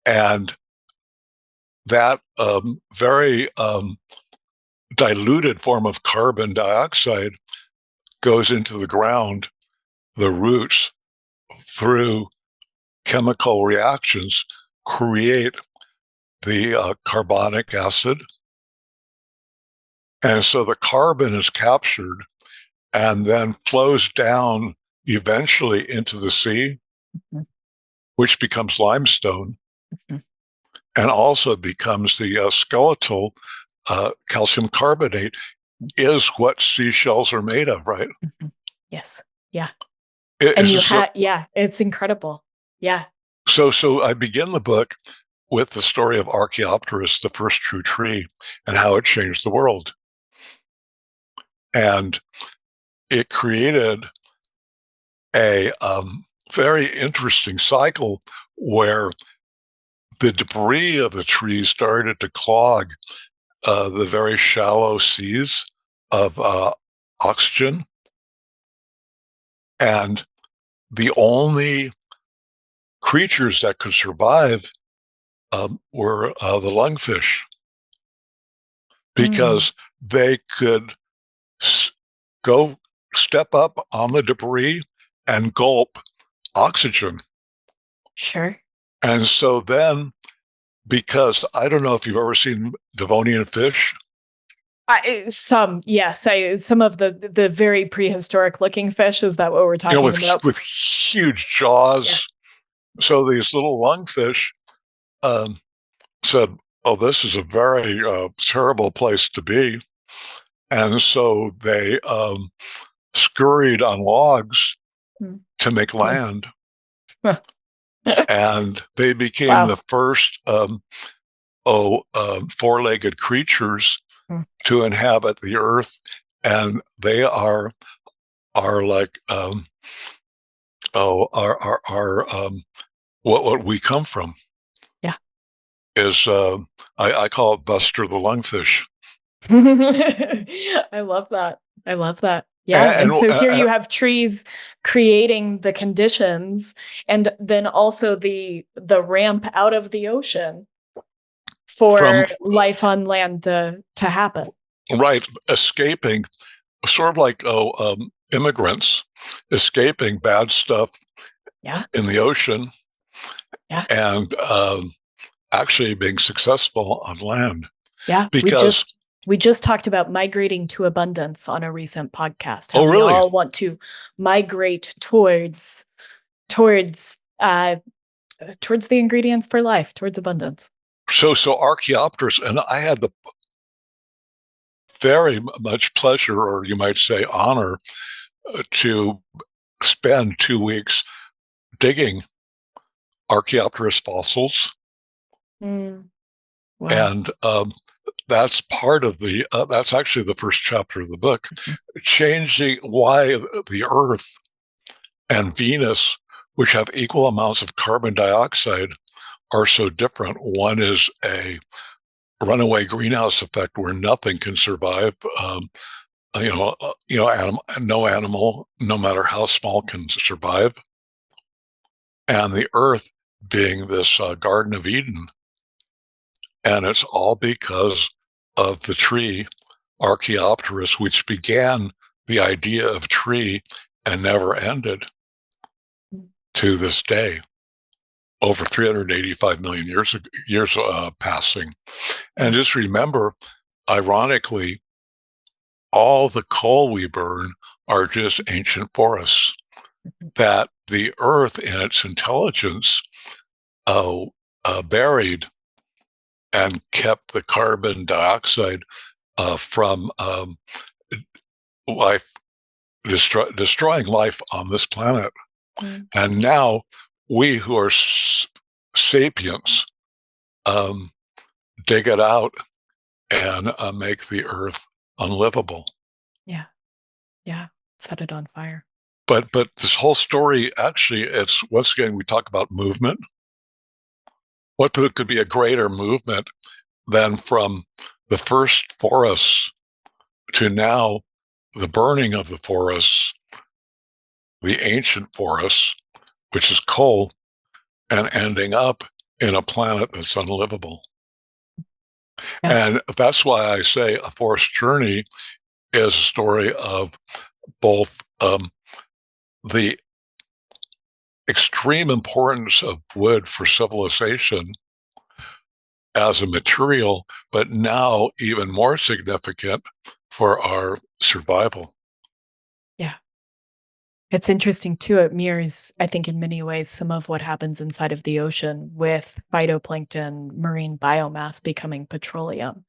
And that very diluted form of carbon dioxide goes into the ground, the roots, through chemical reactions, create the carbonic acid. And so the carbon is captured and then flows down eventually into the sea, Mhm. which becomes limestone Mhm. and also becomes the skeletal calcium carbonate is what seashells are made of, right? Mhm. Yes. Yeah. And Is you this so? had yeah, it's incredible. Yeah. So I begin the book with the story of Archaeopteryx, the first true tree, and how it changed the world. And it created a very interesting cycle where the debris of the tree started to clog the very shallow seas of oxygen. And the only creatures that could survive were the lungfish Mm, because they could s- go step up on the debris and gulp oxygen. sure. And so then, because I don't know if you've ever seen Devonian fish, Some, yes, some of the very prehistoric looking fish, is that what we're talking about? with huge Yeah. jaws. So these little lungfish um, said, "Oh, this is a very terrible place to be," and so they scurried on logs Mm. to make Mm. land, and they became Wow. the first four-legged creatures Mm. to inhabit the earth, and they are like what we come from Yeah. is I call it Buster the lungfish, I love that. I love that. Yeah, and, and so here and you have trees creating the conditions and then also the ramp out of the ocean from for life on land to happen. right escaping sort of like immigrants escaping bad stuff Yeah. in the ocean Yeah. and actually being successful on land Yeah. because We just talked about migrating to abundance on a recent podcast, how oh we really all want to migrate towards towards the ingredients for life, towards abundance. so Archaeopteryx and I had the very much pleasure or you might say honor to spend 2 weeks digging Archaeopteryx fossils Mm, wow. and that's part of the that's actually the first chapter of the book Mhm. changing why the earth and Venus, which have equal amounts of carbon dioxide, are so different. One is a runaway greenhouse effect where nothing can survive. No animal, no matter how small, can survive. And the Earth being this Garden of Eden, and it's all because of the tree Archaeopteryx, which began the idea of tree and never ended to this day. Over 385 million years passing. And Yeah. just remember, ironically, all the coal we burn are just ancient forests. Mhm. That the Earth, in its intelligence, uh, buried and kept the carbon dioxide from life, destroying life on this planet. Mm. And now we who are sapiens um, dig it out and make the earth unlivable. Yeah. Yeah. Set it on fire. But this whole story, actually, it's once again we talk about movement. What could be a greater movement than from the first forests to now the burning of the forests, the ancient forests, which is coal, and ending up in a planet that's unlivable. Yeah. And that's why I say A Forest Journey is a story of both the extreme importance of wood for civilization as a material, but now even more significant for our survival. Yeah. It's interesting too. It mirrors, I think, in many ways, some of what happens inside of the ocean with phytoplankton, marine biomass becoming petroleum.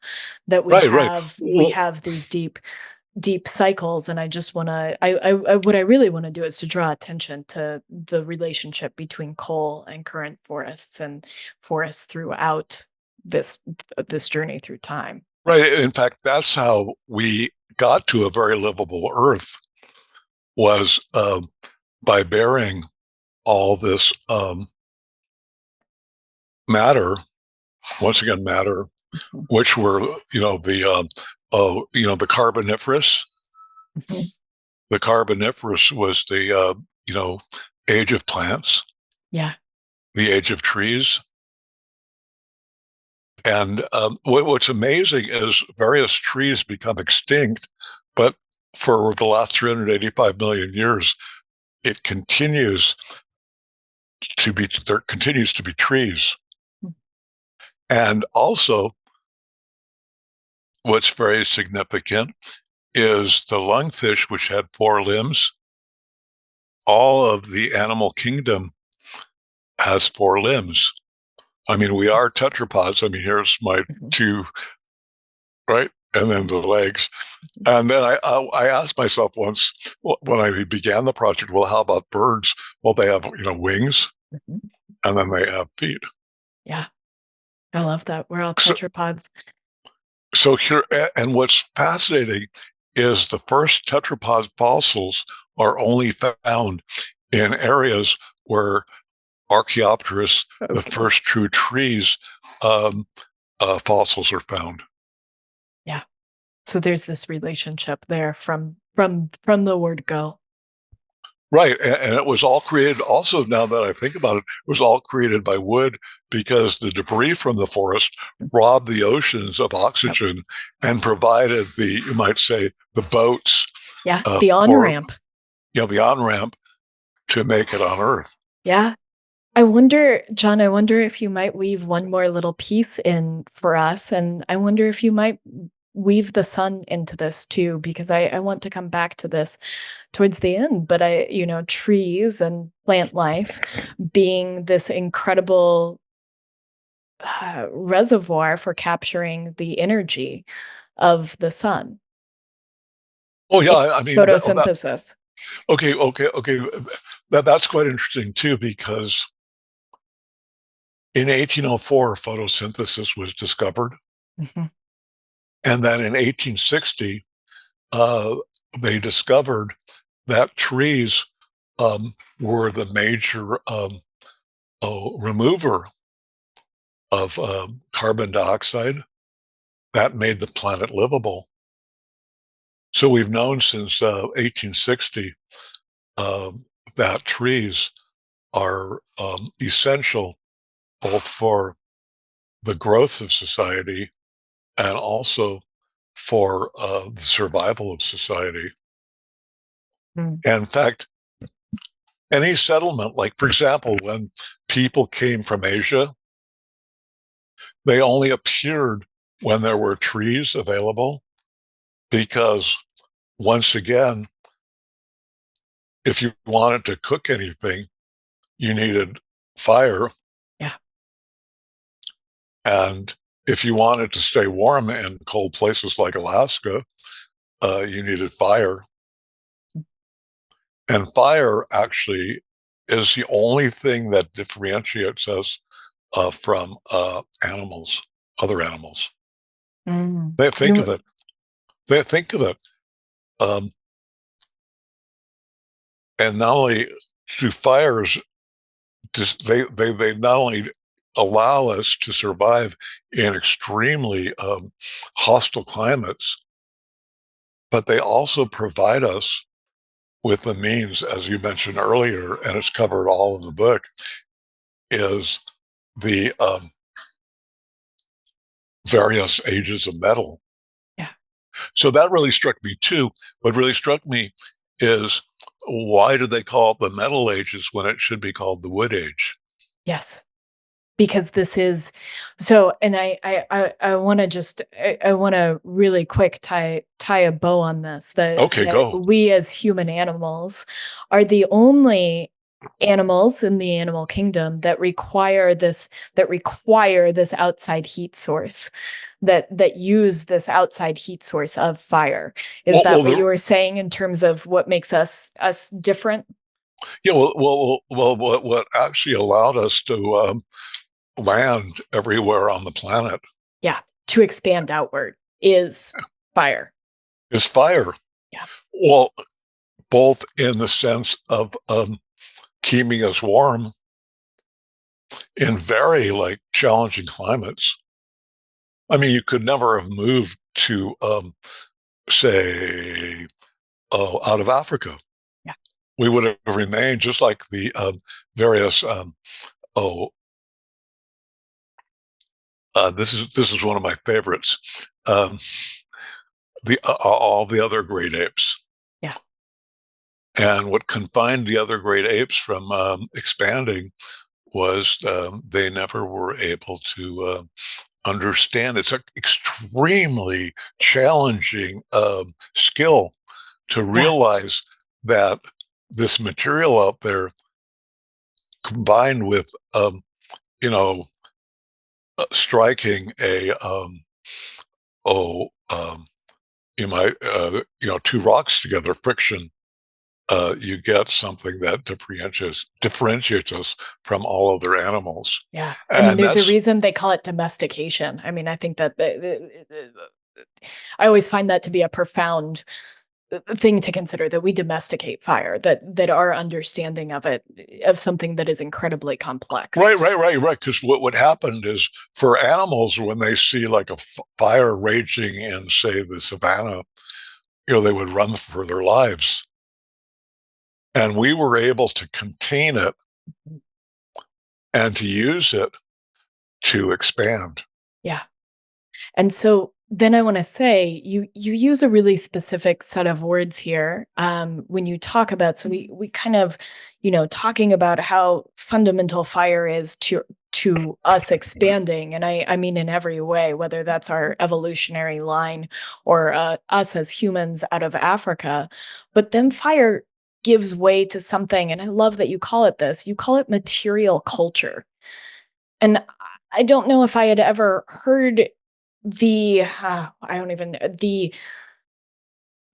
That we Right, right. have we Well, have these deep cycles, and I just want to I what I really want to do is to draw attention to the relationship between coal and current forests and forests throughout this this journey through time. right. In fact, that's how we got to a very livable Earth was by burying all this matter. Once again, matter, Mhm, which were the Carboniferous. mhm. The Carboniferous was the age of plants, Yeah. the age of trees. And what's amazing is various trees become extinct, but for the last 385 million years, it continues there continues to be trees. Mm. And also, what's very significant is the lungfish, which had four limbs. All of the animal kingdom has four limbs. I mean, we are tetrapods. I mean, here's my Mhm, two, right? And then the legs. mhm, And then I asked myself once when I began the project, well, how about birds? Well, they have, wings mhm. and then they have feet. Yeah. I love that. We're all So, tetrapods. so here, and what's fascinating is the first tetrapod fossils are only found in areas where Archaeopteryx, the Okay. first true trees, um, fossils are found. Yeah. So there's this relationship there from the word go. Right. And it was all created also, now that I think about it, it was all created by wood because the debris from the forest robbed the oceans of Yep. oxygen and provided you might say, the boats Yeah. The on for, ramp. the on-ramp to make it on Earth. Yeah. I wonder, John, I wonder if you might weave one more little piece in for us. And I wonder if you might weave the sun into this too, because I want to come back to this towards the end. But trees and plant life being this incredible reservoir for capturing the energy of the sun Oh yeah, in I mean photosynthesis. okay. That's quite interesting too, because in 1804 photosynthesis was discovered, Mhm. and then in 1860 uh, they discovered that trees were the major remover of carbon dioxide that made the planet livable. So we've known since 1860 that trees are essential both for the growth of society and also for the survival of society. Mm. And in fact, any settlement, like for example, when people came from Asia, they only appeared when there were trees available because, once again, if you wanted to cook anything, you needed fire. Yeah. And if you wanted to stay warm in cold places like Alaska, you needed fire. And fire actually is the only thing that differentiates us from animals, other animals. Mm. They think of You it. They think of it. Um, and not only do fires, they not only allow us to survive in extremely hostile climates, but they also provide us with the means, as you mentioned earlier, and it's covered all in the book, is the various ages of metal. Yeah. So that really struck me too. What really struck me is, why do they call it the metal ages when it should be called the wood age? Yes. Because this is so, and I wanna just I wanna really quick tie a bow on this, Okay, that go. we as human animals are the only animals in the animal kingdom that require this outside heat source, that use this outside heat source of fire. Is Well, that well, what the you were saying in terms of what makes us different? yeah, what actually allowed us to land everywhere on the planet Yeah, to expand outward is fire. is fire. Yeah. Well, both in the sense of keeping us warm in very like challenging climates. I mean, you could never have moved to, say, out of Africa. Yeah. We would have remained just like the various. Oh, this is one of my favorites. Um, the all the other great apes, Yeah. and what confined the other great apes from expanding was they never were able to understand. It's an extremely challenging skill to Yeah. realize that this material out there, combined with you know striking a oh you might two rocks together, friction, you get something that differentiates us from all other animals. Yeah. I mean, And there's a that's reason they call it domestication. I mean, I think that I always find that to be a profound thing to consider, that we domesticate fire, that our understanding of it, of something that is incredibly complex. right. Because what happened is, for animals, when they see like a fire raging in, say, the savannah, they would run for their lives. And we were able to contain it and to use it to expand. Yeah. And so then I want to say, you use a really specific set of words here, when you talk about, so we kind of, talking about how fundamental fire is to us expanding, and I mean in every way, whether that's our evolutionary line or us as humans out of Africa. But then fire gives way to something, and I love that you call it this. You call it material culture, and I don't know if I had ever heard I don't even the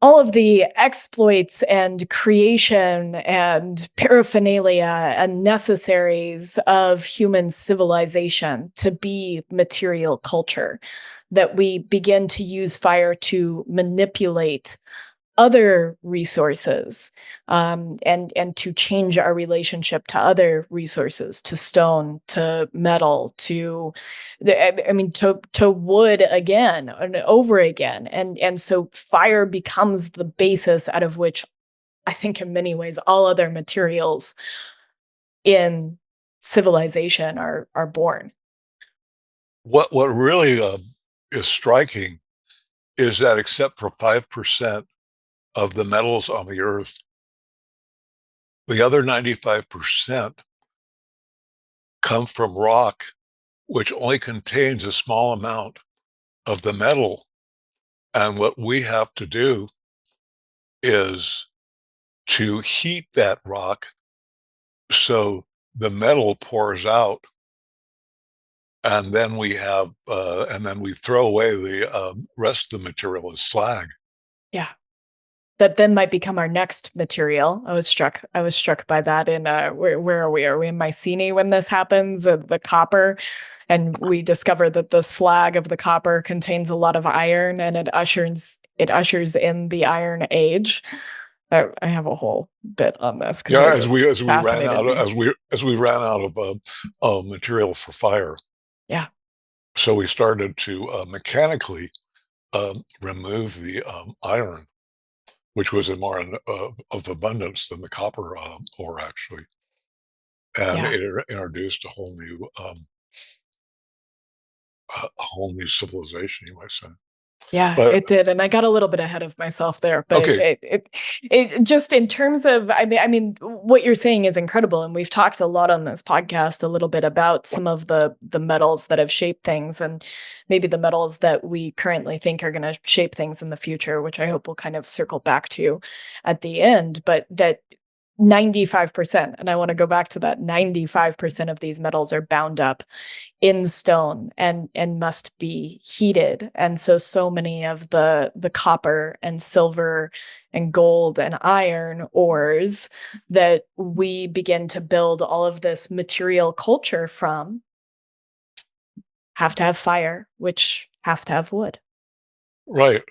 all of the exploits and creation and paraphernalia and necessaries of human civilization to be material culture, that we begin to use fire to manipulate other resources, and to change our relationship to other resources, to stone, to metal, to I mean to wood again and over again, and so fire becomes the basis out of which I think in many ways all other materials in civilization are born. What really is striking is that, except for 5% of the metals on the earth, the other 95% come from rock, which only contains a small amount of the metal. And what we have to do is to heat that rock so the metal pours out, and then we throw away the rest of the material as slag. Yeah. That then might become our next material. I was struck by that in where are we? Are we in Mycenae when this happens? The copper, and we discover that the slag of the copper contains a lot of iron, and it ushers in the Iron Age. I have a whole bit on this because Yeah, it just as we ran fascinated out of me. material for fire, Yeah, so we started to mechanically remove the iron, which was in more of abundance than the copper ore actually, and yeah. it introduced a whole new civilization, you might say. Yeah, But it did, and I got a little bit ahead of myself there, but okay, it just in terms of I mean what you're saying is incredible, and we've talked a lot on this podcast a little bit about some of the metals that have shaped things, and maybe the metals that we currently think are going to shape things in the future, which I hope we'll kind of circle back to at the end, but that 95%, and I want to go back to that 95% of these metals are bound up in stone and must be heated, and so many of the copper and silver and gold and iron ores that we begin to build all of this material culture from have to have fire, which have to have wood. right,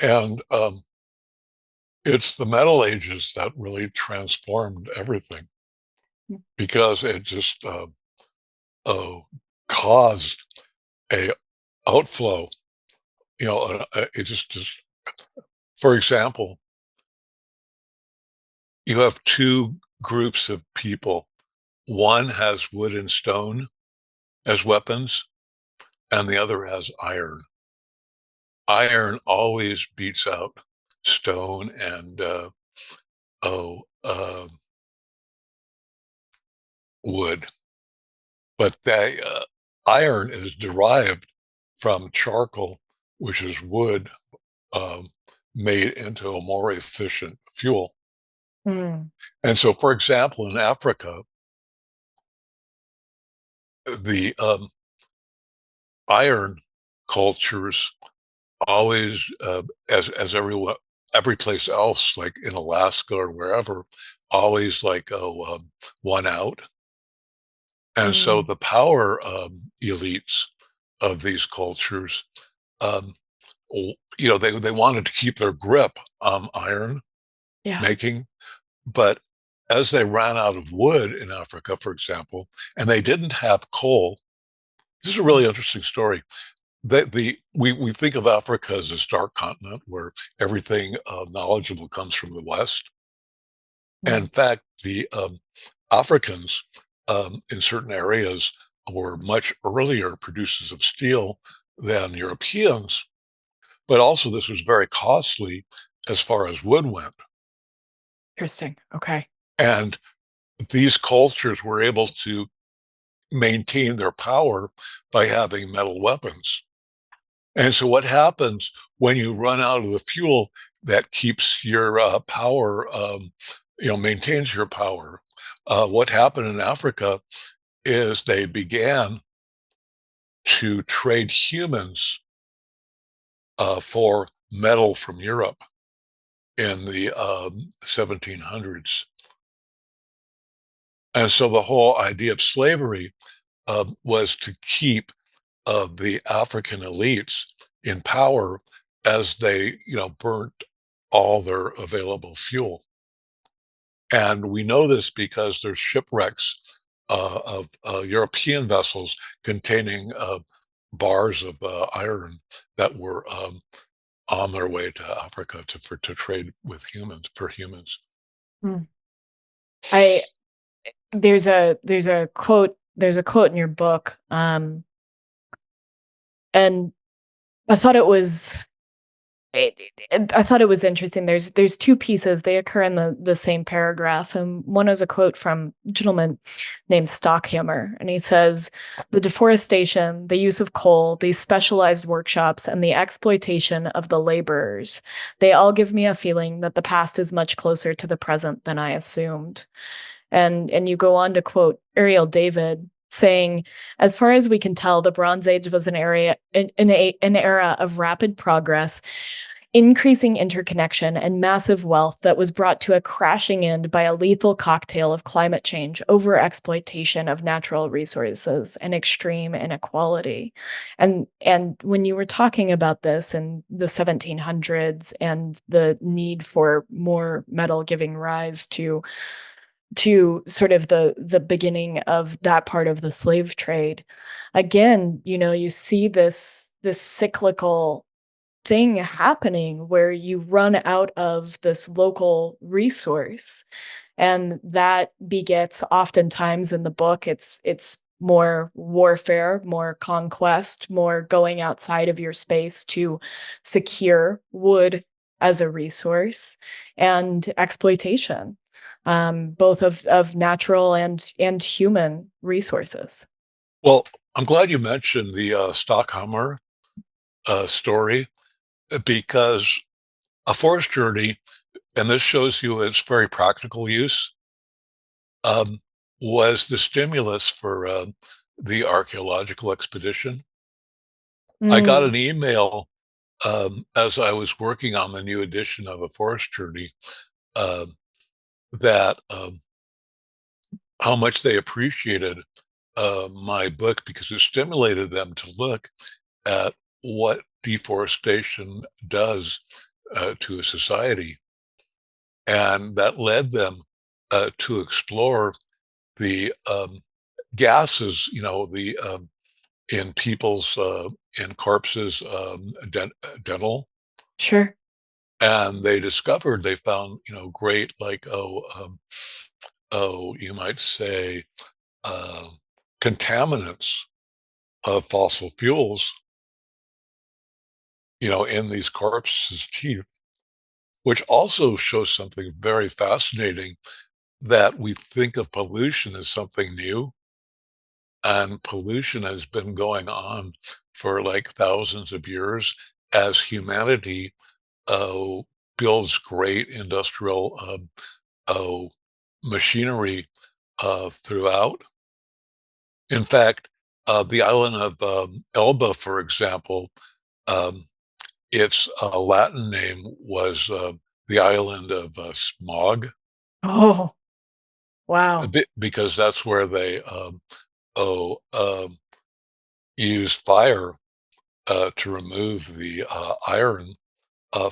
and it's the Metal Ages that really transformed everything because it just uh, caused a outflow. It just for example, you have two groups of people. One has wood and stone as weapons, and the other has iron. Iron always beats out stone and oh, wood, but iron is derived from charcoal, which is wood um, made into a more efficient fuel. Mm, And so, for example, in Africa, the iron cultures always, as every place else, like in Alaska or wherever, always like one out. And so mm, the power elites of these cultures, um, they wanted to keep their grip on iron yeah. making, but as they ran out of wood in Africa, for example, and they didn't have coal. This is a Mm, really interesting story. We think of Africa as this dark continent where everything knowledgeable comes from the West. And in mm, fact, the Africans in certain areas were much earlier producers of steel than Europeans, but also this was very costly as far as wood went. interesting. Okay. And these cultures were able to maintain their power by having metal weapons. And so, what happens when you run out of the fuel that keeps your power, maintains your power? What happened in Africa is they began to trade humans for metal from Europe in the 1700s. And so the whole idea of slavery was to keep the African elites in power as they, burnt all their available fuel. And we know this because there's shipwrecks of European vessels containing bars of iron that were on their way to Africa to trade with humans for humans. Mm. I there's a quote in your book, and I thought it was I thought it was interesting. There's two pieces. They occur in the same paragraph, and one is a quote from a gentleman named Stockhammer, and he says, "The deforestation, the use of coal, these specialized workshops, and the exploitation of the laborers, they all give me a feeling that the past is much closer to the present than I assumed." And you go on to quote Ariel David, saying, as far as we can tell, the Bronze Age was an era of rapid progress, increasing interconnection, and massive wealth that was brought to a crashing end by a lethal cocktail of climate change, overexploitation of natural resources, and extreme inequality. And when you were talking about this in the 1700s and the need for more metal giving rise to sort of the beginning of that part of the slave trade, again, you see this cyclical thing happening where you run out of this local resource, and that begets, oftentimes in the book, it's more warfare, more conquest, more going outside of your space to secure wood as a resource, and exploitation, both of natural and human resources. Well, I'm glad you mentioned the Stockhammer story because a forest journey, and this shows you its very practical use, um, was the stimulus for the archaeological expedition. I got Mm, an email as I was working on the new edition of A Forest Journey um, that how much they appreciated my book because it stimulated them to look at what deforestation does to a society. And that led them to explore the gases, the in people's in corpses dental, sure. and they found great like you might say uh, contaminants of fossil fuels in these corpses' teeth, which also shows something very fascinating, that we think of pollution as something new, and pollution has been going on for like thousands of years as humanity uh, builds great industrial uh, machinery throughout. In fact, the island of Elba, for example, um, its Latin name was the island of smog, Oh, wow. because that's where they oh, use fire to remove the iron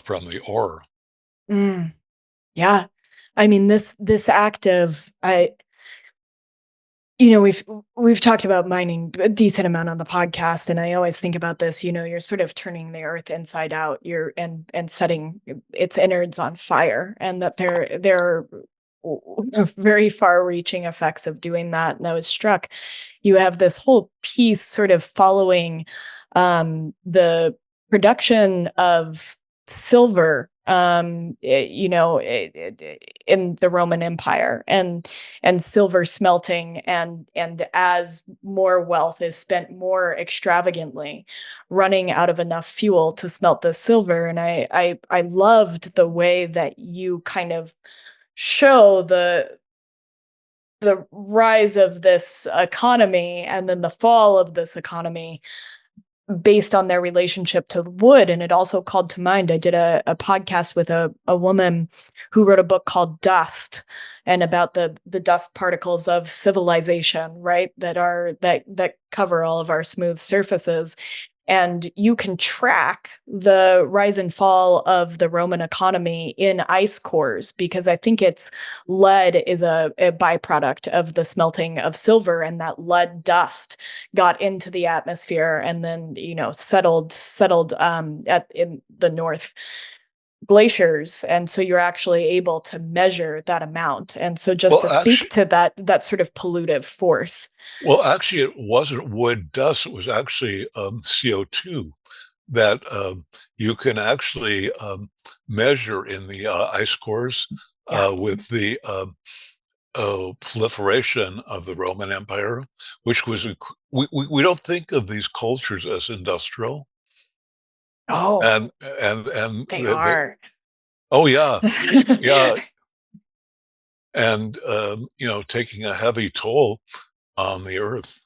from the ore. Mm, yeah. I mean, this act of we've talked about mining a decent amount on the podcast, and I always think about this, you're sort of turning the earth inside out, you're and setting its innards on fire, and that there are very far-reaching effects of doing that. And I was struck, you have this whole piece sort of following the production of silver, in the Roman Empire, and silver smelting, and as more wealth is spent more extravagantly, running out of enough fuel to smelt the silver. And I loved the way that you kind of show the rise of this economy and then the fall of this economy based on their relationship to wood. And it also called to mind, I did a podcast with a woman who wrote a book called Dust, and about the dust particles of civilization, right? That cover all of our smooth surfaces. And you can track the rise and fall of the Roman economy in ice cores, because I think it's lead is a byproduct of the smelting of silver, and that lead dust got into the atmosphere and then settled at in the north glaciers, and so you're actually able to measure that amount. And so just Well, to speak actually, to that sort of pollutive force. well, actually, it wasn't wood dust. It was actually CO2 that you can actually measure in the ice cores Yeah. with the proliferation of the Roman Empire, which was we don't think of these cultures as industrial, Oh, and they are. oh yeah, yeah, and taking a heavy toll on the earth.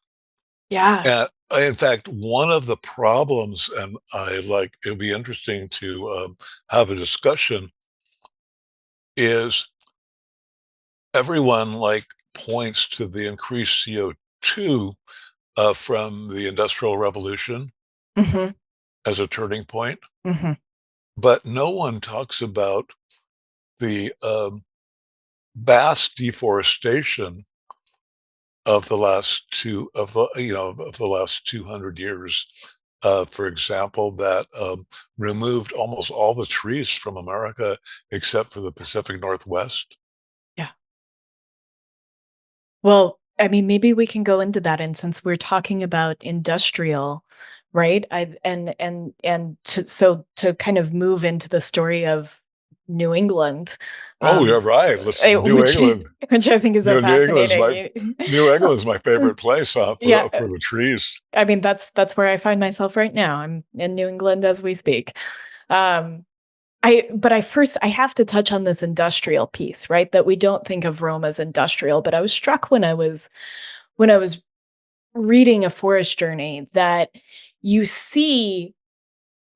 Yeah. And in fact, one of the problems, and it'd be interesting to have a discussion, is everyone points to the increased CO2 from the Industrial Revolution Mhm. as a turning point, Mhm. but no one talks about the vast deforestation of the last two of the of the last 200 years. For example, that removed almost all the trees from America except for the Pacific Northwest. Yeah. Well, I mean, maybe we can go into that, and since we're talking about industrial, right? I and to kind of move into the story of New England, Oh, you're um, right. Listen, New which England. which I think is so New England's my fascinating. New England's my favorite place Yeah, for the trees. I mean, that's where I find myself right now. I'm in New England as we speak. Um, I have to touch on this industrial piece, right? That we don't think of Rome as industrial, but I was struck when I was reading A Forest Journey that you see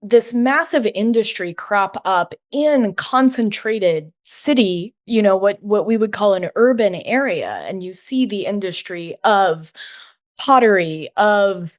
this massive industry crop up in concentrated city, what we would call an urban area, and you see the industry of pottery, of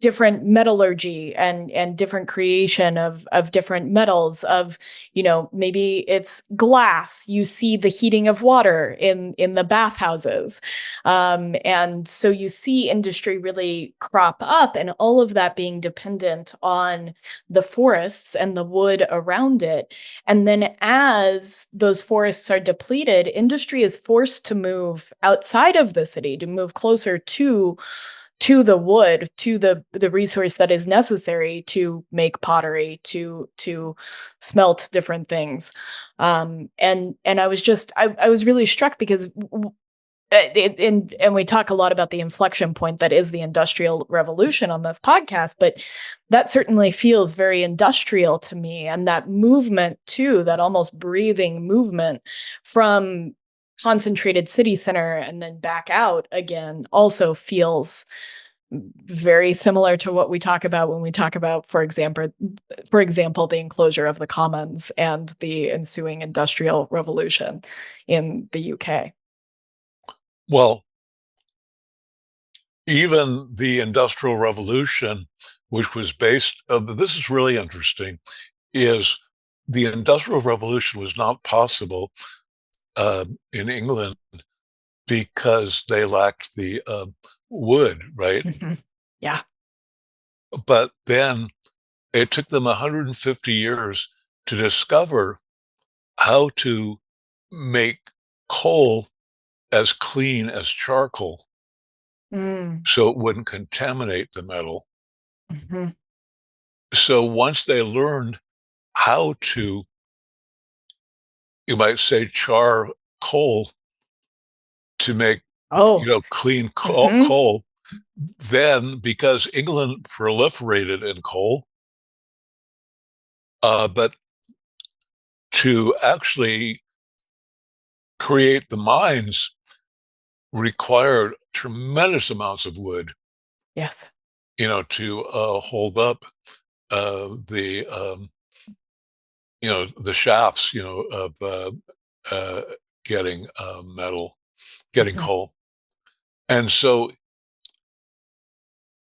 different metallurgy and different creation of different metals, of maybe it's glass. You see the heating of water in the bathhouses, and so you see industry really crop up, and all of that being dependent on the forests and the wood around it. And then as those forests are depleted, industry is forced to move outside of the city, to move closer to the wood, to the resource that is necessary to make pottery, to smelt different things. And I was really struck because and we talk a lot about the inflection point that is the industrial revolution on this podcast, but that certainly feels very industrial to me, and that movement too, that almost breathing movement from concentrated city center and then back out again, also feels very similar to what we talk about when we talk about, for example, the enclosure of the commons and the ensuing industrial revolution in the UK. Well, even the Industrial Revolution, which was based, this is really interesting, is the Industrial Revolution was not possible in England because they lacked the wood, right? Mhm. Yeah. But then it took them 150 years to discover how to make coal as clean as charcoal Mm. so it wouldn't contaminate the metal. Mhm. So once they learned how to, you might say, char coal to make, Oh. clean Mhm. coal, then because England proliferated in coal, but to actually create the mines required tremendous amounts of wood, Yes. to hold up the the shafts, of uh, getting metal, getting Mhm. coal. And so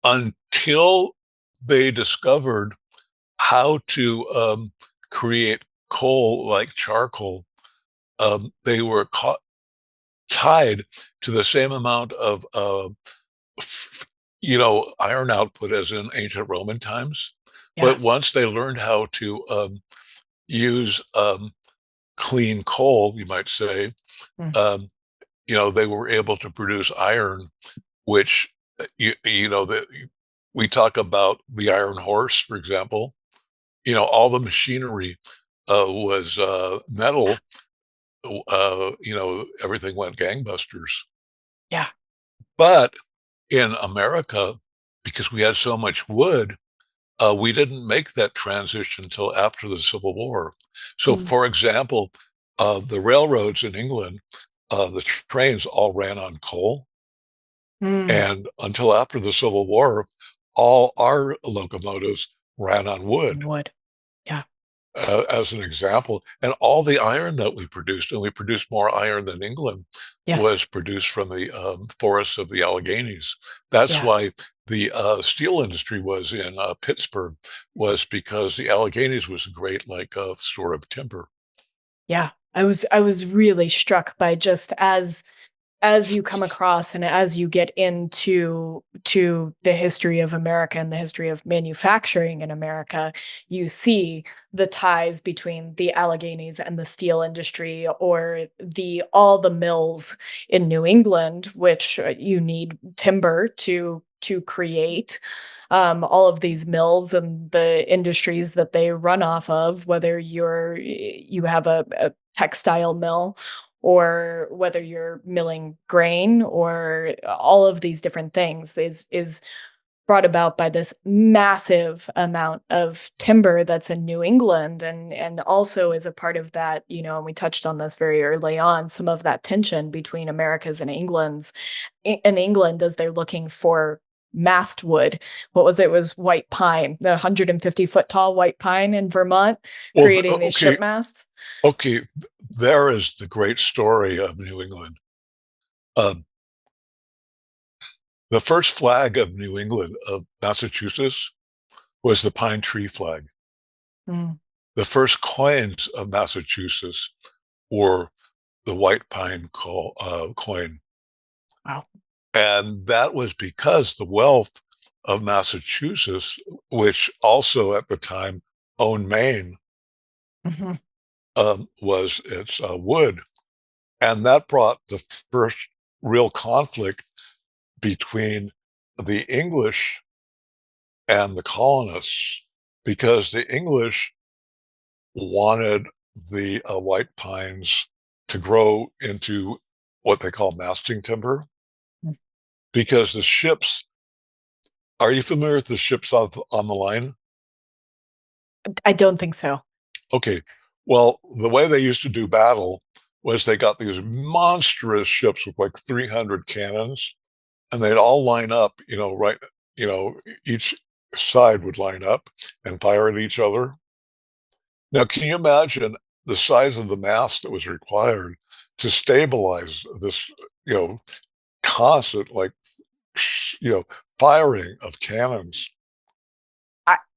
until they discovered how to create coal like charcoal, they were tied to the same amount of iron output as in ancient Roman times. But Yes. once they learned how to use clean coal, you might say, Mm. um, they were able to produce iron, which that we talk about the iron horse, for example. All the machinery was metal. Everything went gangbusters. Yeah. But in America, because we had so much wood, we didn't make that transition until after the Civil War. So, Mm. for example, the railroads in England, the trains all ran on coal. Mm. And until after the Civil War, all our locomotives ran on wood, Wood. Yeah. as an example. And all the iron that we produced, and we produced more iron than England, Yes. was produced from the forests of the Alleghenies. That's Yeah. why the steel industry was in Pittsburgh, was because the Alleghenies was a great like store of timber. Yeah. I was really struck by just as you come across and as you get into the history of America and the history of manufacturing in America, you see the ties between the Alleghenies and the steel industry, or the all the mills in New England, which you need timber to create. All of these mills and the industries that they run off of, whether you have a textile mill, or whether you're milling grain, or all of these different things is brought about by this massive amount of timber that's in New England, and also is a part of that, and we touched on this very early on, some of that tension between America's and England's in England, as they're looking for mast wood. What was it? It was white pine, the 150-foot tall white pine in Vermont, Well, creating these ship okay, masts. okay, there is the great story of New England. Um, the first flag of New England, of Massachusetts, was the pine tree flag. Mm, The first coins of Massachusetts were the white pine coin. wow. And that was because the wealth of Massachusetts, which also at the time owned Maine, Mhm. was its wood. And that brought the first real conflict between the English and the colonists, because the English wanted the white pines to grow into what they call masting timber, Mm. because the ships, are you familiar with the ships on the line? I don't think so. Okay. Well, the way they used to do battle was they got these monstrous ships with like 300 cannons, and they'd all line up, right, you know, each side would line up and fire at each other. Now, can you imagine the size of the mast that was required to stabilize this, you know, constant, like, you know, firing of cannons?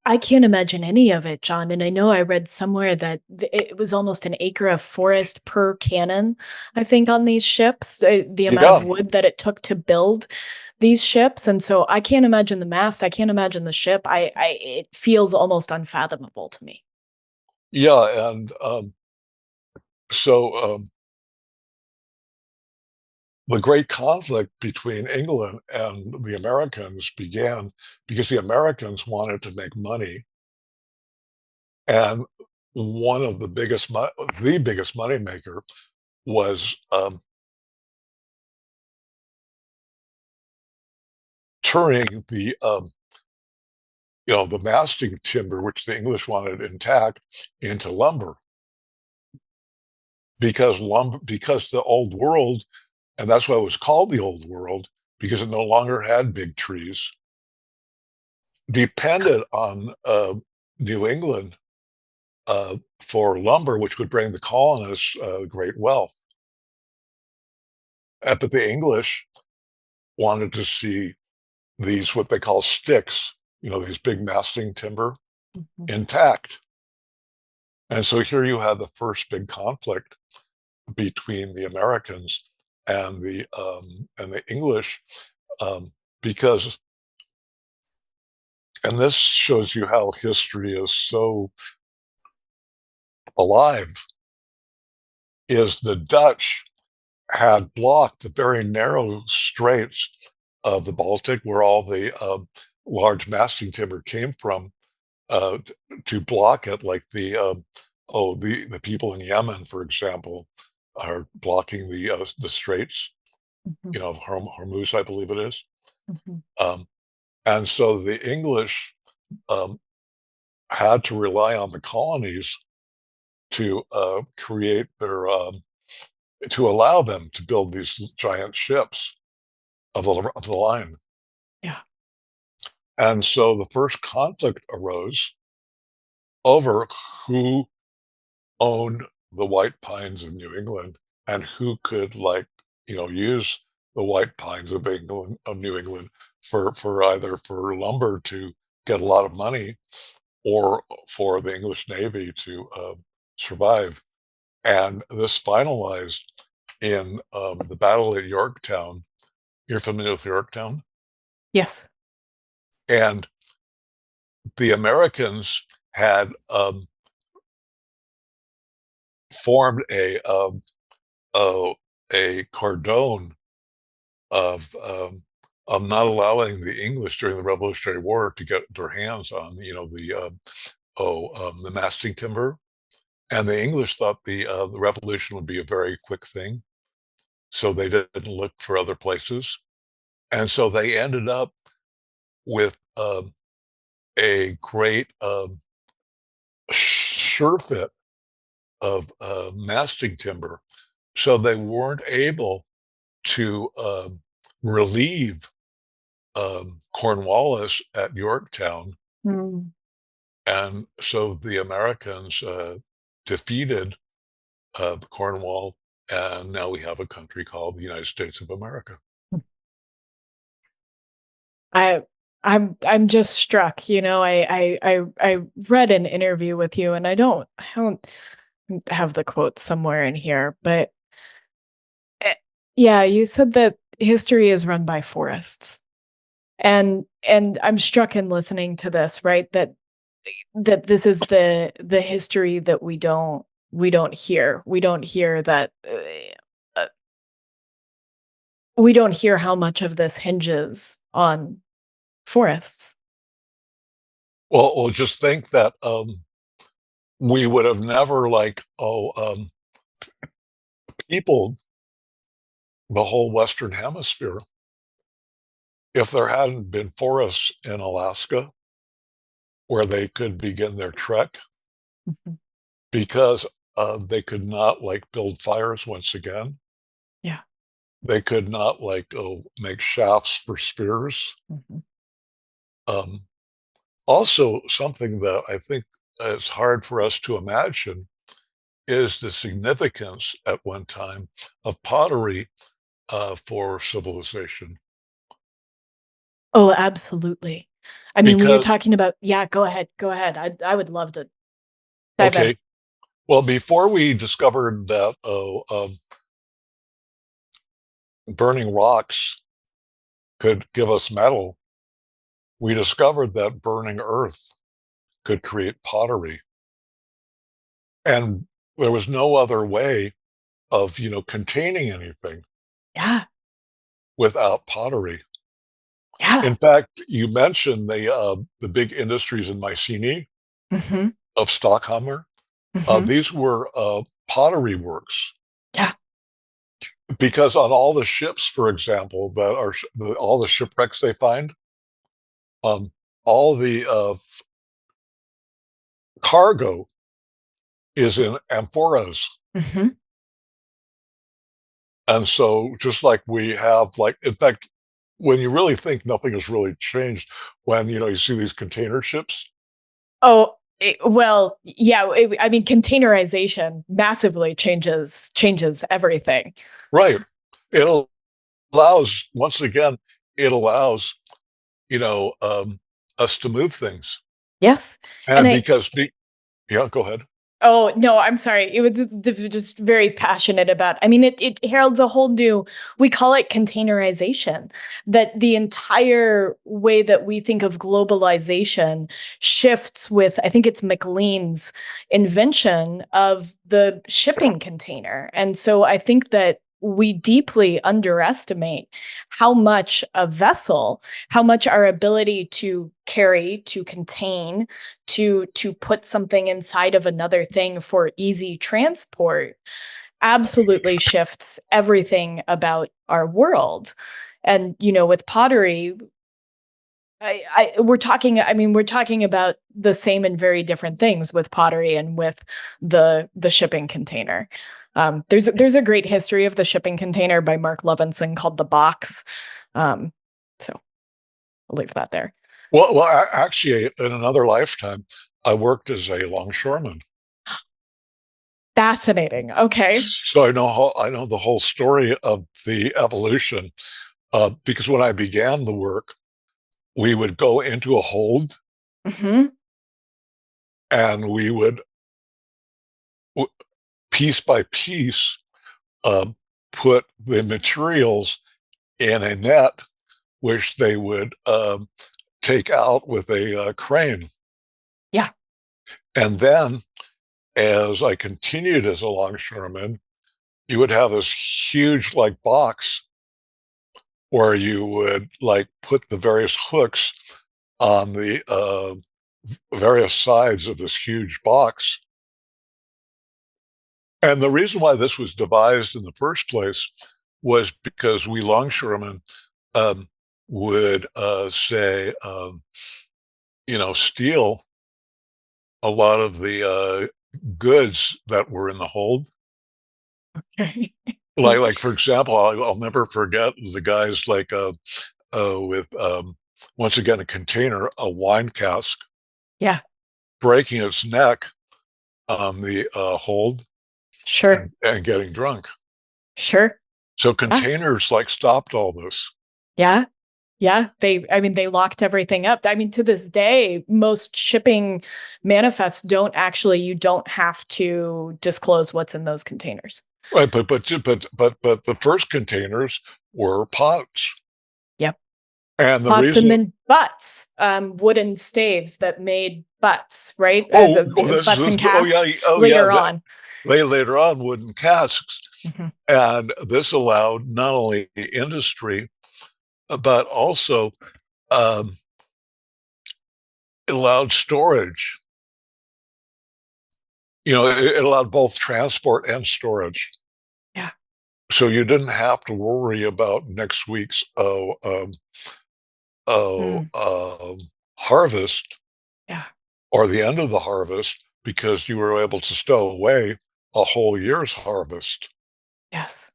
I can't imagine any of it, John, and I know I read somewhere that it was almost an acre of forest per cannon, I think, on these ships, the amount of Yeah, wood that it took to build these ships, and so I can't imagine the mast, I can't imagine the ship, it feels almost unfathomable to me. yeah, and so the great conflict between England and the Americans began because the Americans wanted to make money, and one of the biggest money maker was turning the masting timber, which the English wanted intact, into lumber, because the old world, and that's why it was called the old world, because it no longer had big trees, depended on New England for lumber, which would bring the colonists great wealth. But the English wanted to see these, what they call sticks, these big masting timber, Mhm, intact. And so here you have the first big conflict between the Americans and the English, because, and this shows you how history is so alive, is the Dutch had blocked the very narrow straits of the Baltic, where all the large masting timber came from, uh, to block it, like the people in Yemen, for example, are blocking the straits, mhm, of Hormuz, I believe it is. mhm. Um, and so the English um, had to rely on the colonies to create to allow them to build these giant ships. of the line. Yeah. And so the first conflict arose over who owned the white pines of New England and who could use the white pines of New England for either for lumber to get a lot of money or for the English Navy to survive. And this finalized in the battle at Yorktown. You're familiar with Yorktown? Yes. And the Americans had formed a cordon of not allowing the English during the Revolutionary War to get their hands on, the masting timber. And the English thought the revolution would be a very quick thing, so they didn't look for other places. And so they ended up with a great surefit of masting timber. So they weren't able to relieve Cornwallis at Yorktown. Mm. And so the Americans defeated Cornwall, and now we have a country called the United States of America. I I'm just struck, I read an interview with you and I don't have the quote somewhere in here, but eh, yeah, you said that history is run by forests. And I'm struck in listening to this, right? That this is the history that we don't hear. We don't hear that we don't hear how much of this hinges on forests. Well, just think that we would have never peopled the whole Western Hemisphere if there hadn't been forests in Alaska where they could begin their trek Mhm. because they could not build fires once again. Yeah. They could not make shafts for spears. Mhm. Um, Also, something that I think is hard for us to imagine is the significance at one time of pottery for civilization. Oh, absolutely. I mean, when you're Because, talking about yeah, go ahead, go ahead. I would love to dive in. okay, well, before we discovered that burning rocks could give us metal, we discovered that burning earth could create pottery. And there was no other way of, containing anything Yeah, without pottery. yeah. In fact, you mentioned the big industries in Mycenae Mhm, of Stockhammer. mhm. These were pottery works Yeah. because on all the ships, for example, all the shipwrecks they find, um, all the cargo is in amphoras. Mhm. And so just like we have in fact, when you really think nothing has really changed, when, you see these container ships, Oh, well, yeah, I mean, containerization massively changes everything. right? It allows, once again, it allows, you know, um, us to move things. Yes, and And I yeah, go ahead. oh, no, I'm sorry. It was just very passionate about I mean, it heralds a whole new we call it containerization, that the entire way that we think of globalization shifts with I think it's McLean's invention of the shipping container. And so I think that we deeply underestimate how much a vessel, how much our ability to carry, to contain, to put something inside of another thing for easy transport absolutely shifts everything about our world. And with pottery, we're talking about the same and very different things with pottery and with the shipping container. There's a great history of the shipping container by Mark Levinson called The Box. So I'll leave that there. Well, actually, in another lifetime, I worked as a longshoreman. Fascinating. Okay. So I know the whole story of the evolution, because when I began the work, we would go into a hold Hmm. and we would, w piece by piece, uh, put the materials in a net, which they would, take out with a, crane. Yeah. And then, as I continued as a longshoreman, you would have this huge, like, box where you would, like, put the various hooks on the, various sides of this huge box. And the reason why this was devised in the first place was because we longshoremen, um, would, say, steal a lot of the, goods that were in the hold. Okay. Like, for example, I'll never forget the guys, like, with, once again, a container, a wine cask, Yeah. breaking its neck on the, hold Sure. and getting drunk. Sure. So Yeah. containers, like, stopped all this. Yeah. Yeah, I mean, they locked everything up. I mean, to this day, most shipping manifests don't actually you don't have to disclose what's in those containers. Right, but the first containers were pots, Yep. and the Pots reason and then butts, wooden staves that made butts, right? The this butts and is oh, yeah, casks oh, yeah, later on. they later on wooden casks, Mhm. and this allowed not only industry, but also, um, it allowed storage. It allowed both transport and storage. Yeah. So you didn't have to worry about next week's, Mm. harvest Yeah. or the end of the harvest because you were able to stow away a whole year's harvest. Yes.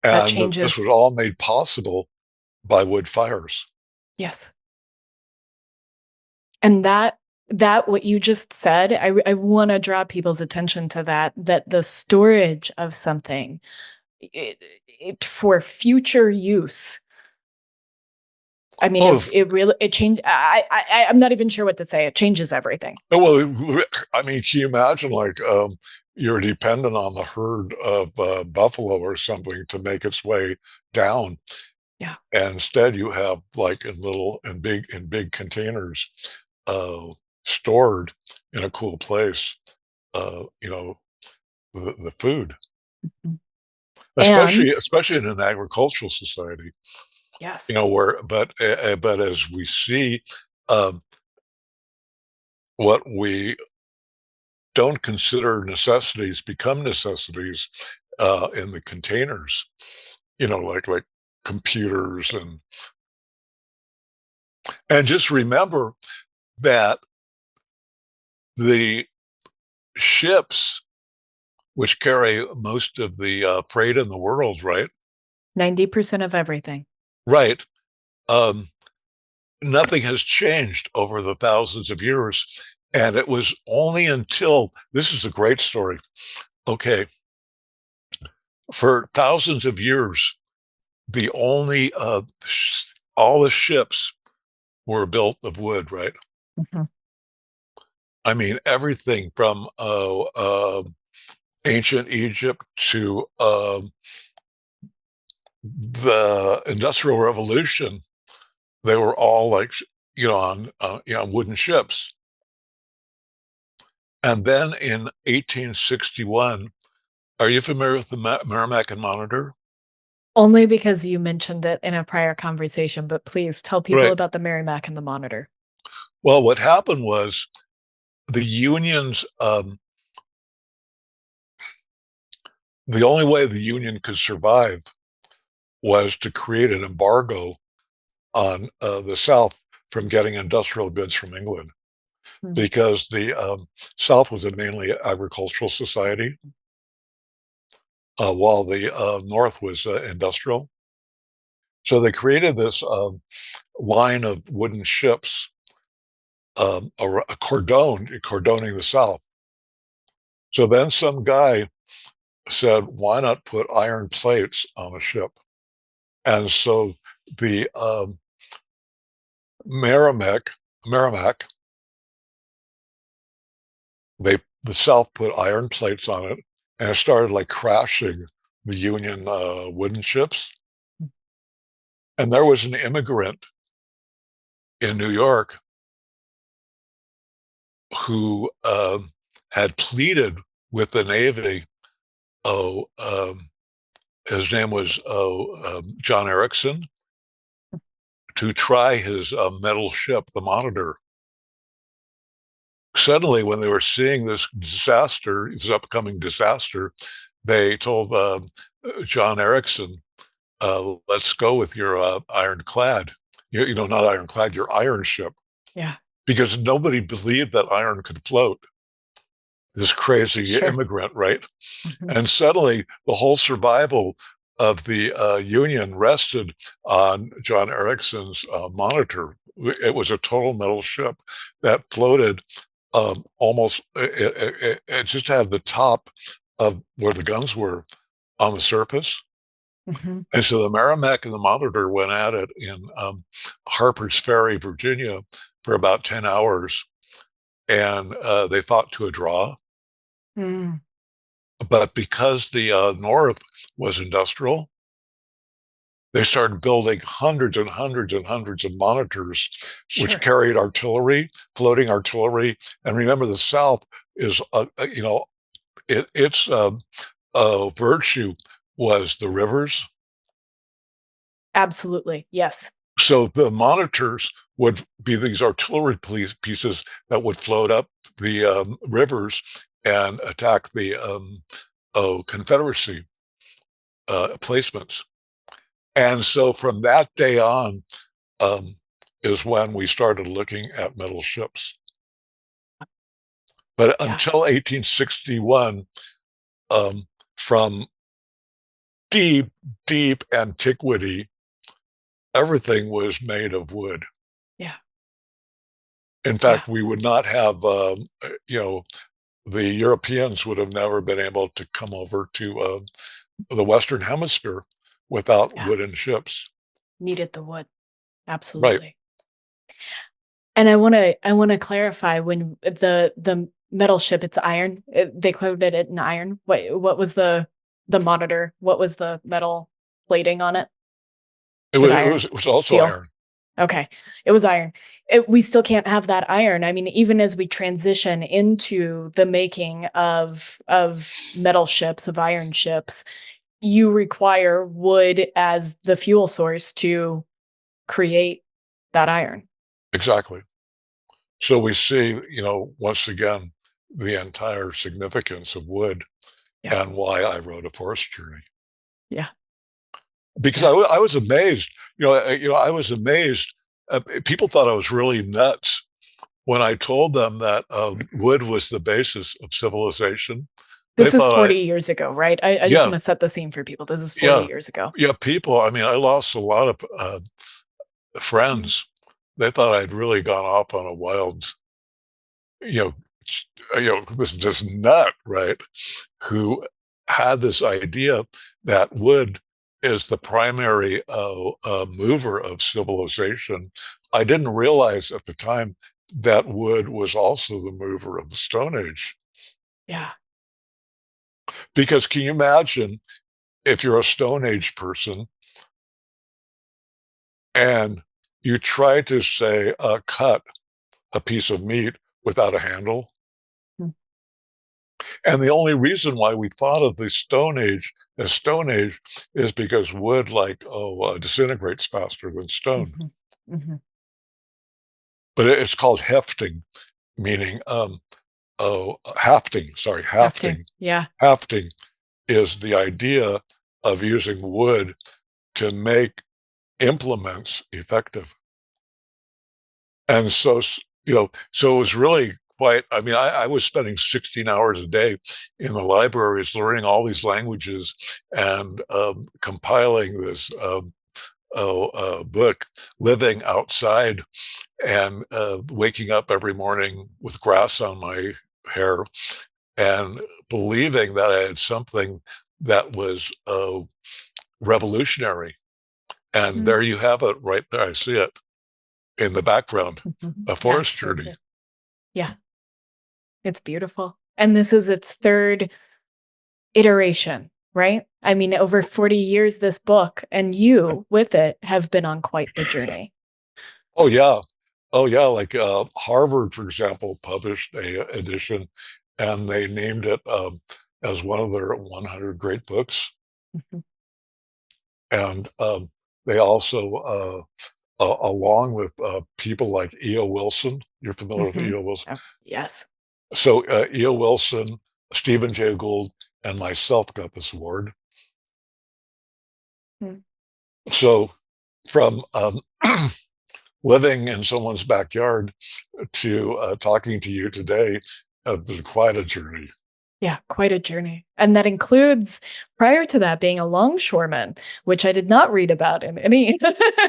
That And this changes. was all made possible by wood fires. Yes. And that what you just said, I wanna draw people's attention to that the storage of something, it for future use, I mean, Oh, it really it changed I'm not even sure what to say, it changes everything. well, I mean, can you imagine, like, you're dependent on the herd of, buffalo or something to make its way down, Yeah. and instead you have, like, in big containers, uh, stored in a cool place, uh, you know, the food, Mhm. especially And especially in an agricultural society, yes. where but as we see, um, what we don't consider necessities become necessities, in the containers, like computers and just remember that the ships which carry most of the, freight in the world, right? 90% of everything. Right, um, nothing has changed over the thousands of years, and it was only until this is a great story. Okay, for thousands of years, the only, all the ships were built of wood, right? Mhm. I mean, everything from, ancient Egypt to, the Industrial Revolution, they were all, like, on wooden ships. And then in 1861, are you familiar with the Merrimack and Monitor? Only because you mentioned it in a prior conversation, but please tell people Right. about the Merrimack and the Monitor. Well, what happened was the unions, the only way the union could survive was to create an embargo on, the South from getting industrial goods from England Mm. because the, South was a mainly agricultural society, while the, North was, industrial. So they created this line of wooden ships, cordoning the South. So then some guy said, why not put iron plates on a ship? And so the Merrimack, Merrimack, the South put iron plates on it, and it started like crashing the Union wooden ships. And there was an immigrant in New York who had pleaded with the Navy. Oh, his name was John Erickson, to try his metal ship, the Monitor. Suddenly, when they were seeing this disaster, this upcoming disaster, they told John Erickson, let's go with your ironclad. Not ironclad, your iron ship. Yeah. Because nobody believed that iron could float. This crazy Sure. immigrant, right? Hmm. And suddenly, the whole survival of the Union rested on John Erickson's Monitor. It was a total metal ship that floated almost, it just had the top of where the guns were on the surface. Hmm. And so the Merrimack and the Monitor went at it in Harper's Ferry, Virginia, for about 10 hours. And they fought to a draw. Mm. But because the North was industrial, they started building hundreds and hundreds and hundreds of monitors, which Sure. carried artillery, floating artillery. And remember, the South is, its virtue was the rivers. Absolutely. Yes. So the monitors would be these artillery pieces that would float up the rivers and attack the Confederacy placements. And so from that day on is when we started looking at metal ships. But Yeah. until 1861, um, from deep, deep antiquity, everything was made of wood. Yeah. In Yeah. fact, we would not have, the Europeans would have never been able to come over to the Western Hemisphere without Yeah. wooden ships. Needed the wood. Right. Absolutely. And I want to clarify when the metal ship, it's iron. They coated it in iron. What was the Monitor? What was the metal plating on it? It Is it was, it iron? was, it was also Steel? iron. Okay. It was iron. We still can't have that iron. I mean, even as we transition into the making of metal ships, of iron ships, you require wood as the fuel source to create that iron. Exactly. So we see, once again, the entire significance of wood Yeah. and why I wrote A Forest Journey. Yeah. Because Yeah. I was amazed, I was amazed. People thought I was really nuts when I told them that wood was the basis of civilization. They This is thought 40 years ago, right? I just yeah, wanna set the scene for people. This is 40 yeah, years ago. yeah, people, I mean, I lost a lot of Mm. friends. They thought I'd really gone off on a wild, you know, this is just nut, right? Who had this idea that wood is the primary mover of civilization. I didn't realize at the time that wood was also the mover of the Stone Age. Yeah. Because can you imagine if you're a Stone Age person and you try to say cut a piece of meat without a handle? Mm. And the only reason why we thought of the Stone Age as Stone Age is because wood, disintegrates faster than stone. Mhm. Mhm. But it's called hefting, meaning hafting. Sorry, Hefting. hafting. Yeah. Hafting is the idea of using wood to make implements effective. And so, so it was really quite, I mean, I was spending 16 hours a day in the libraries learning all these languages and compiling this book, living outside and waking up every morning with grass on my hair and believing that I had something that was revolutionary. And Mm. there you have it right there. I see it in the background, Mhm. a Yeah, forest it's right journey. there. Yeah, it's beautiful. And this is its third iteration, right? I mean, over 40 years, this book and you with it have been on quite the journey. Oh yeah. Oh yeah. Like Harvard, for example, published a edition and they named it as one of their 100 great books. Mhm, And they also, along with people like E.O. Wilson, you're familiar with mhm. E.O. Wilson? Oh, yes. So E.O. Wilson, Stephen Jay Gould, and myself got this award. Mm. So from living in someone's backyard to talking to you today has been quite a journey. Yeah, quite a journey. And that includes, prior to that, being a longshoreman, which I did not read about in any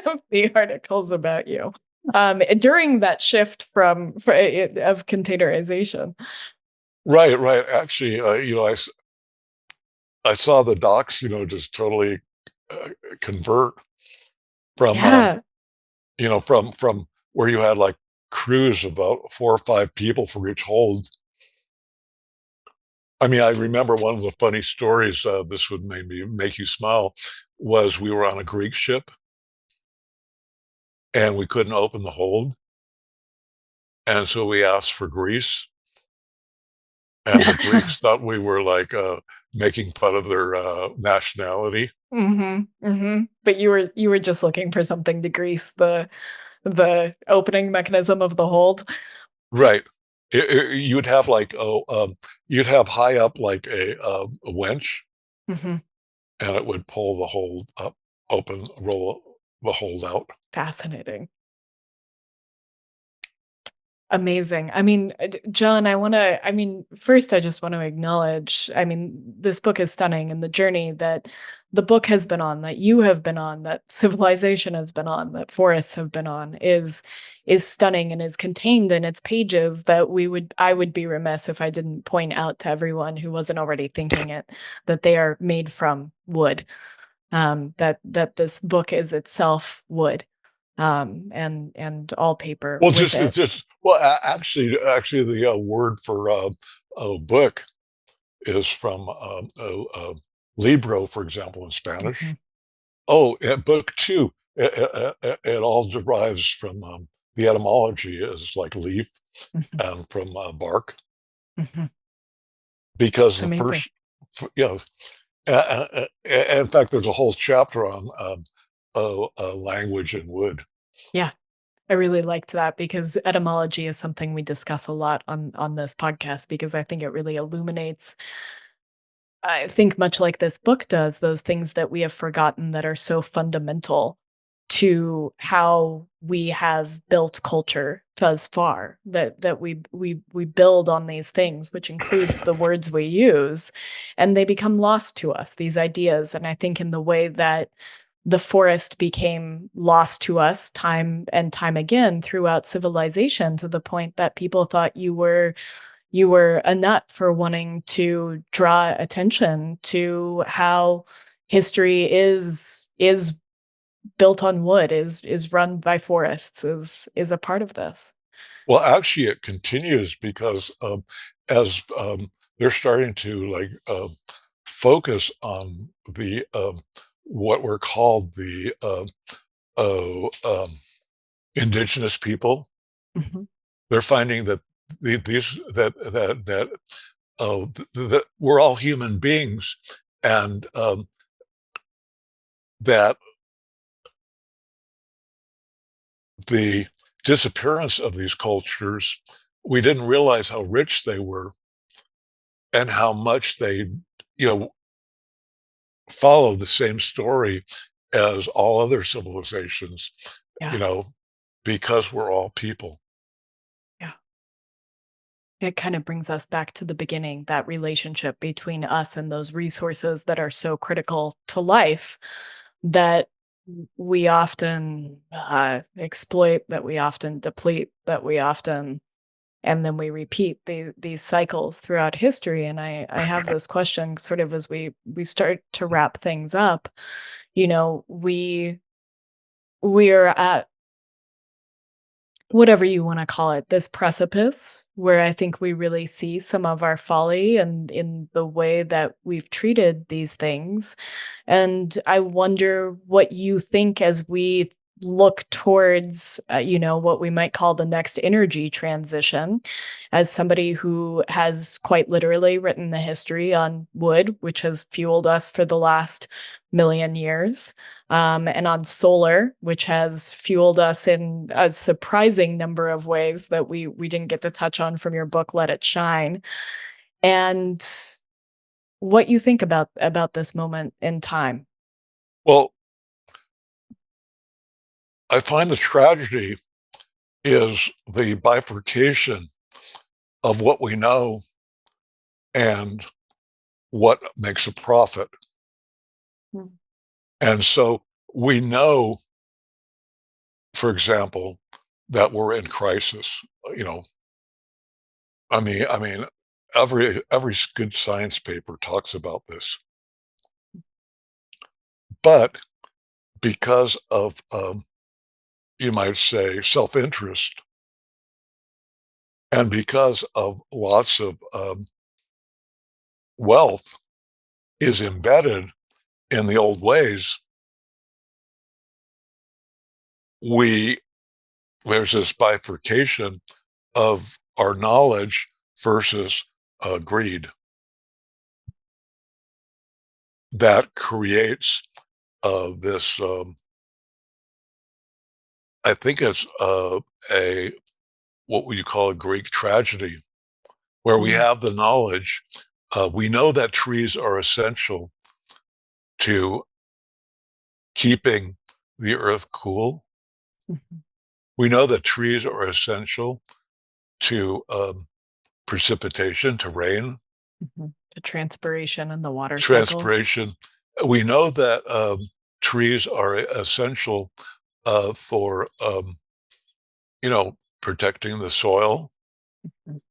of the articles about you. During that shift of containerization. Right, right. Actually, I saw the docs, just totally uh, convert from Yeah. from where you had like crews about 4 or 5 people for each hold. I mean, I remember one of the funny stories. This would make you smile. Was we were on a Greek ship and we couldn't open the hold, and so we asked for grease, and the Greeks thought we were like making fun of their nationality. Mhm, mhm. But you were just looking for something to grease the opening mechanism of the hold? Right. You'd have like you'd have high up like a winch, Mhm. and it would pull the hold up, open, roll the hold out. Fascinating. Amazing. I mean, John, first, I just want to acknowledge, I mean, this book is stunning and the journey that the book has been on, that you have been on, that civilization has been on, that forests have been on is stunning and is contained in its pages that I would be remiss if I didn't point out to everyone who wasn't already thinking it that they are made from wood. That this book is itself wood, and all paper Well, with just it's it. just well, actually, the word for a book is from libro, for example, in Spanish. Mhm, Oh, book two. It all derives from the etymology is like leaf mhm, and from bark mhm. because It's the amazing. first, in fact, there's a whole chapter on language and wood. Yeah, I really liked that because etymology is something we discuss a lot on this podcast because I think it really illuminates, I think much like this book does, those things that we have forgotten that are so fundamental to how we have built culture thus far, that we build on these things, which includes the words we use, and they become lost to us, these ideas. And I think in the way that the forest became lost to us time and time again throughout civilization, to the point that people thought you were a nut for wanting to draw attention to how history is built on wood, is run by forests, is a part of this. Well, actually, it continues because as they're starting to like focus on the what were called the oh, indigenous people. Mhm. They're finding that these that that we're all human beings, and that the disappearance of these cultures, we didn't realize how rich they were and how much they, you know, follow the same story as all other civilizations, you Yeah, know, because we're all people. yeah. It kind of brings us back to the beginning, that relationship between us and those resources that are so critical to life, that we often exploit, that we often deplete, that we often, and then we repeat these cycles throughout history. And I have this question sort of as we start to wrap things up. We are at, whatever you want to call it, this precipice where I think we really see some of our folly and in the way that we've treated these things. And I wonder what you think as we look towards, what we might call the next energy transition. As somebody who has quite literally written the history on wood, which has fueled us for the last million years, and on solar, which has fueled us in a surprising number of ways that we didn't get to touch on from your book, Let It Shine. And what you think about this moment in time. Well, I find the tragedy is the bifurcation of what we know and what makes a profit. Mm, And so we know, for example, that we're in crisis. You know, I mean, every good science paper talks about this, but because of you might say self-interest, and because of lots of wealth is embedded in the old ways, we there's this bifurcation of our knowledge versus greed that creates this. I think it's a what would you call a Greek tragedy, where we mm, have the knowledge. We know that trees are essential to keeping the earth cool. mhm, We know that trees are essential to precipitation, to rain, mhm. The transpiration and the water cycle. transpiration. We know that trees are essential for protecting the soil. Mm,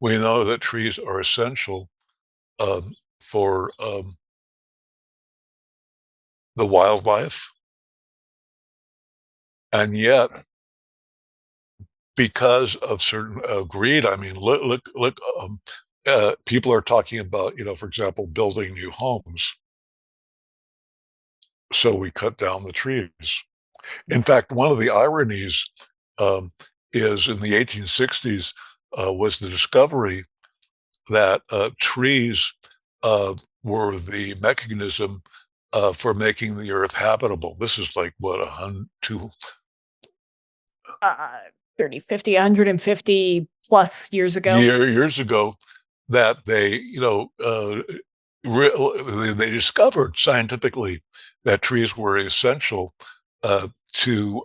We know that trees are essential for the wildlife, and yet because of certain greed, I mean, look. People are talking about, for example, building new homes, so we cut down the trees. In fact, one of the ironies um, is in the 1860s was the discovery that trees uh, were the mechanism for making the earth habitable. This is like what, 100, two uh, 30, 50, 150 plus years ago. years ago, that they discovered scientifically that trees were essential to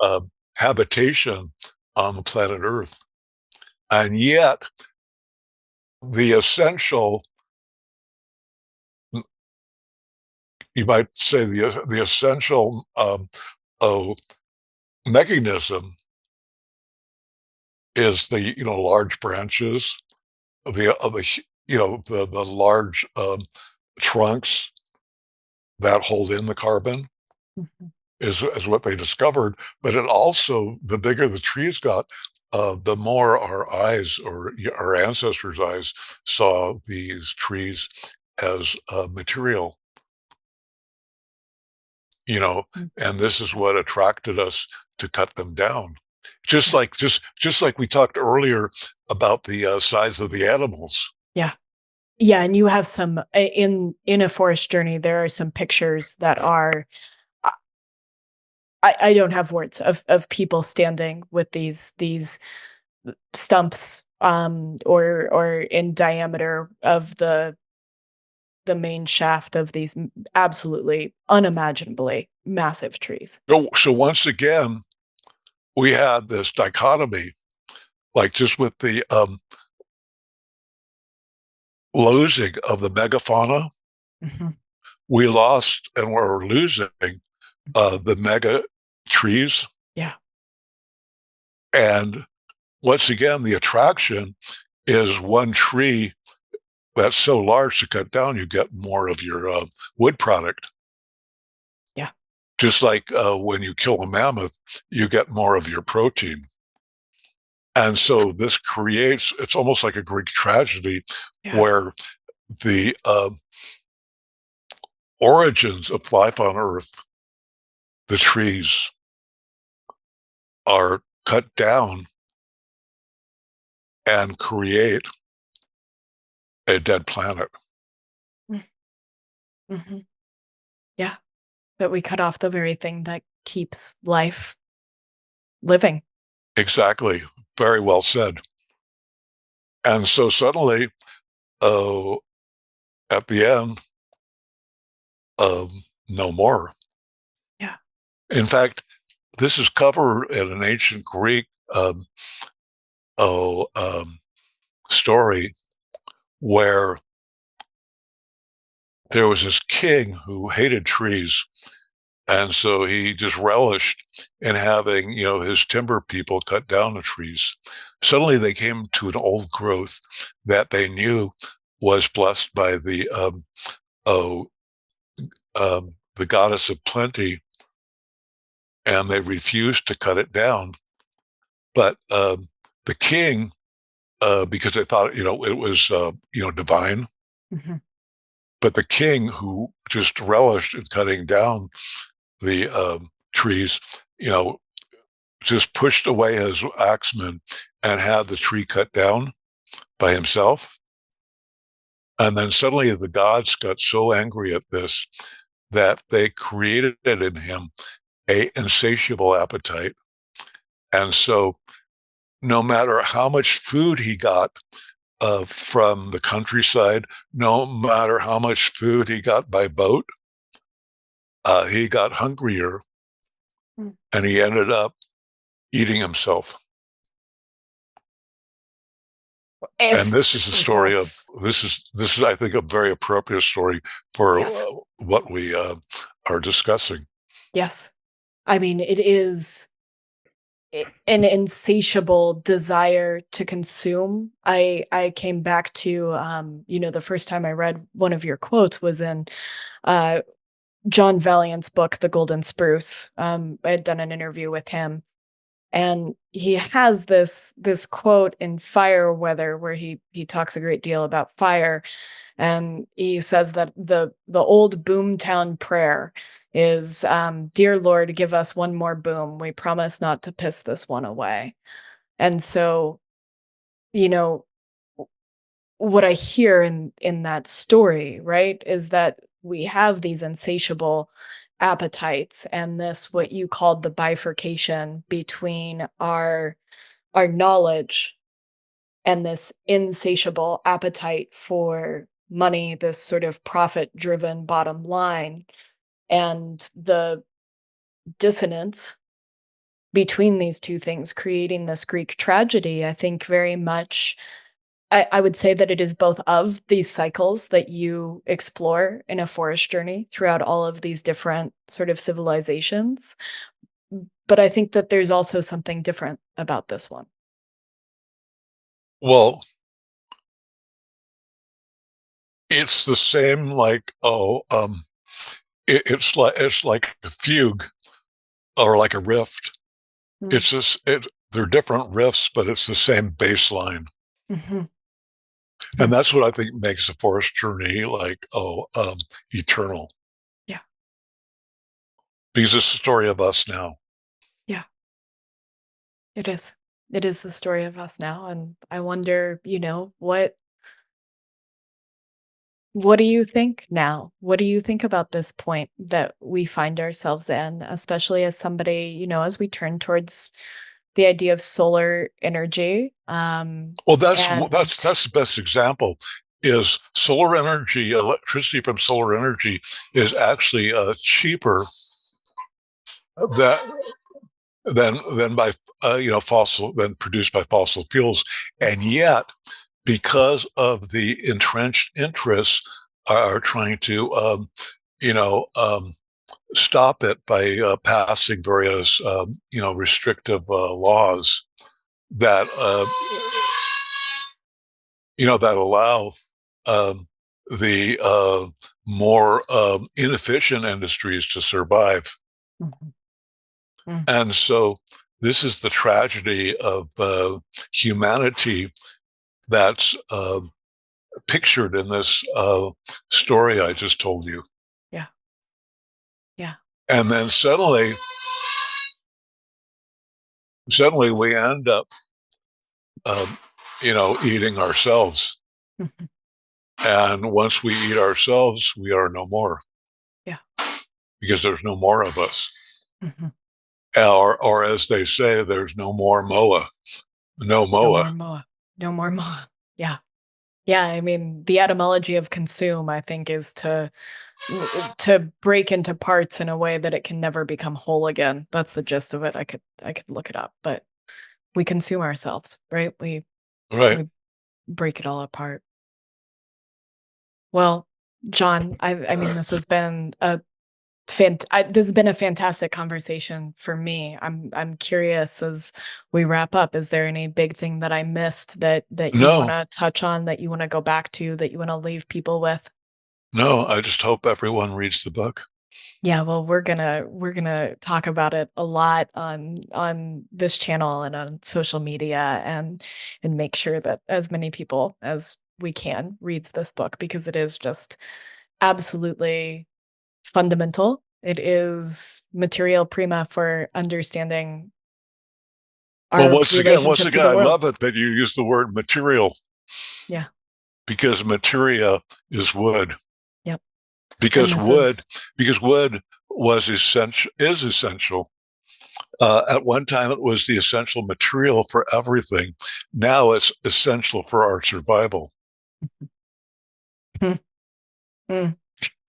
uh, habitation on the planet Earth. And yet, the essential, you might say, the essential uh, mechanism is the large branches, the large trunks that hold in the carbon Mhm, is what they discovered. But it also, the bigger the trees got, the more our eyes, or our ancestors' eyes, saw these trees as material, you know, mm, and this is what attracted us to cut them down. Just yeah, like just like we talked earlier about the size of the animals. yeah. Yeah, and you have some in a forest journey, there are some pictures that are, I I don't have words of people standing with these stumps, or in diameter of the main shaft of these absolutely unimaginably massive trees. So once again, we had this dichotomy, like just with the losing of the megafauna, Mhm. we lost and we're losing the mega trees. Yeah. And once again, the attraction is one tree that's so large to cut down, you get more of your wood product. Yeah. Just like when you kill a mammoth, you get more of your protein. And so this creates, it's almost like a Greek tragedy Yeah. where the origins of life on Earth, the trees, are cut down and create a dead planet. Mm-hmm. Yeah. That we cut off the very thing that keeps life living. Exactly. Very well said. And so suddenly, uh, at the end, no more. Yeah. In fact, this is covered in an ancient Greek um, oh, story where there was this king who hated trees. And so he just relished in having, his timber people cut down the trees. Suddenly they came to an old growth that they knew was blessed by oh, the goddess of plenty, and they refused to cut it down. But the king, because they thought, it was, divine, Mm-hmm. but the king who just relished in cutting down the trees, you know, just pushed away his axeman and had the tree cut down by himself. And then suddenly the gods got so angry at this that they created in him a insatiable appetite. And so no matter how much food he got from the countryside, no matter how much food he got by boat, he got hungrier Mm. and he ended up eating himself. And If this is a story of this is I think a very appropriate story for yes. what we are discussing. Yes. I mean, it is an insatiable desire to consume. I came back to the first time I read one of your quotes was in uh John Valiant's book, The Golden Spruce. I had done an interview with him, and he has this quote in Fire Weather where he talks a great deal about fire, and he says that the old boomtown prayer is, "Dear Lord, give us one more boom. We promise not to piss this one away." And so, you know, what I hear in that story, right, is that we have these insatiable appetites and this what you called the bifurcation between our knowledge and this insatiable appetite for money, this sort of profit driven bottom line, and the dissonance between these two things creating this Greek tragedy. I think very much I would say that it is both of these cycles that you explore in a forest journey throughout all of these different sort of civilizations. But I think that there's also something different about this one. Well, it's the same like it's like a fugue or like a rift. Mm. It's just they're different rifts, but it's the same baseline. Mhm. And Mm. that's what I think makes the forest journey like eternal, Yeah, because it's the story of us now. yeah, it is. It is the story of us now, and I wonder, what do you think now? What do you think about this point that we find ourselves in, especially as somebody, as we turn towards the idea of solar energy, Well, that's and that's that's the best example. Is solar energy, electricity from solar energy is actually cheaper that than by fossil than produced by fossil fuels, and yet because of the entrenched interests are trying to you know, stop it by passing various, restrictive laws that, that allow um, the more inefficient industries to survive. Mhm. Mm. And so this is the tragedy of humanity that's pictured in this story I just told you. Yeah. Yeah. And then suddenly we end up, um, eating ourselves. Mhm. And once we eat ourselves, we are no more Yeah. because there's no more of us. Mhm. Or as they say, there's no more Moa, no No Moa. more Moa. No more Moa. Yeah. Yeah, I mean, the etymology of consume, I think, is to break into parts in a way that it can never become whole again. That's the gist of it. I could look it up, but we consume ourselves, right? We Right. we break it all apart. Well, John, I mean, this has been a fantastic conversation for me. I'm curious as we wrap up. Is there any big thing that I missed that you want No, to touch on, that you want to go back to, that you want to leave people with? no, I just hope everyone reads the book. Yeah, well, we're gonna talk about it a lot on this channel and on social media, and make sure that as many people as we can reads this book, because it is just absolutely fundamental. It is material prima for understanding Well, our once relationship to again, the I world. love it that you use the word material Yeah. because materia is wood. Yep. And Because this is wood was essential, is essential. At one time, it was the essential material for everything. Now it's essential for our survival. Mm, mm.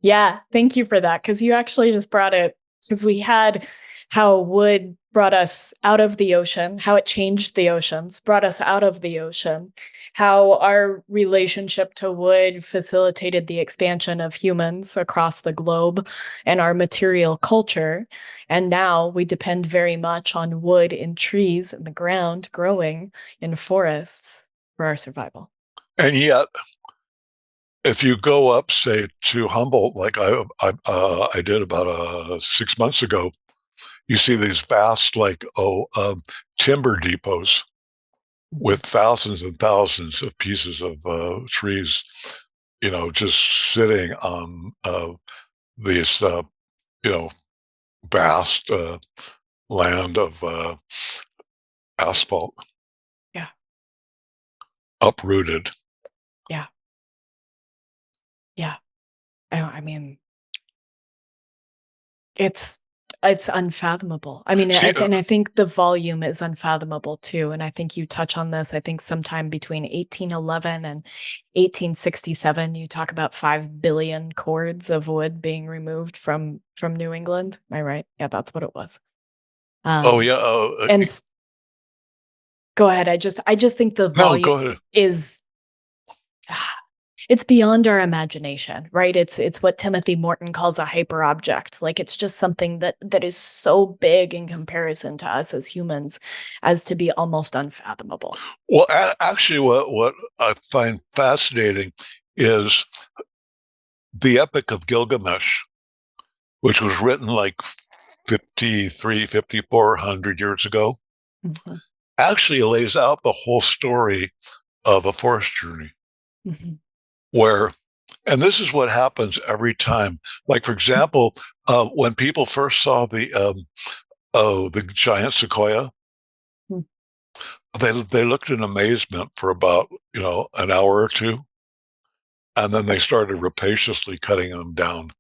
Yeah, thank you for that, because you actually just brought it, because we had how wood brought us out of the ocean, how it changed the oceans, brought us out of the ocean, how our relationship to wood facilitated the expansion of humans across the globe and our material culture. And now we depend very much on wood in trees in the ground growing in forests for our survival. And yet, if you go up, say, to Humboldt, like I did about 6 months ago, you see these vast, like, timber depots with Mhm. thousands and thousands of pieces of trees, just sitting on these, you know, vast land of asphalt, Yeah, uprooted. yeah, yeah. I mean, It's it's unfathomable. I mean, See, I think the volume is unfathomable too, and I think you touch on this. I think sometime between 1811 and 1867, you talk about 5 billion cords of wood being removed from New England. Am I right? Yeah, that's what it was. oh, Um, yeah. and go ahead. I just think the No, volume go ahead. is it's beyond our imagination, right? It's what Timothy Morton calls a hyperobject. Like, it's just something that is so big in comparison to us as humans as to be almost unfathomable. Well, actually, what I find fascinating is the Epic of Gilgamesh, which was written like 5,400 years ago, Mhm, actually lays out the whole story of a forest journey mhm, where, and this is what happens every time. Like, for example, when people first saw the giant sequoia, mhm. they looked in amazement for about, an hour or two, and then they started rapaciously cutting them down.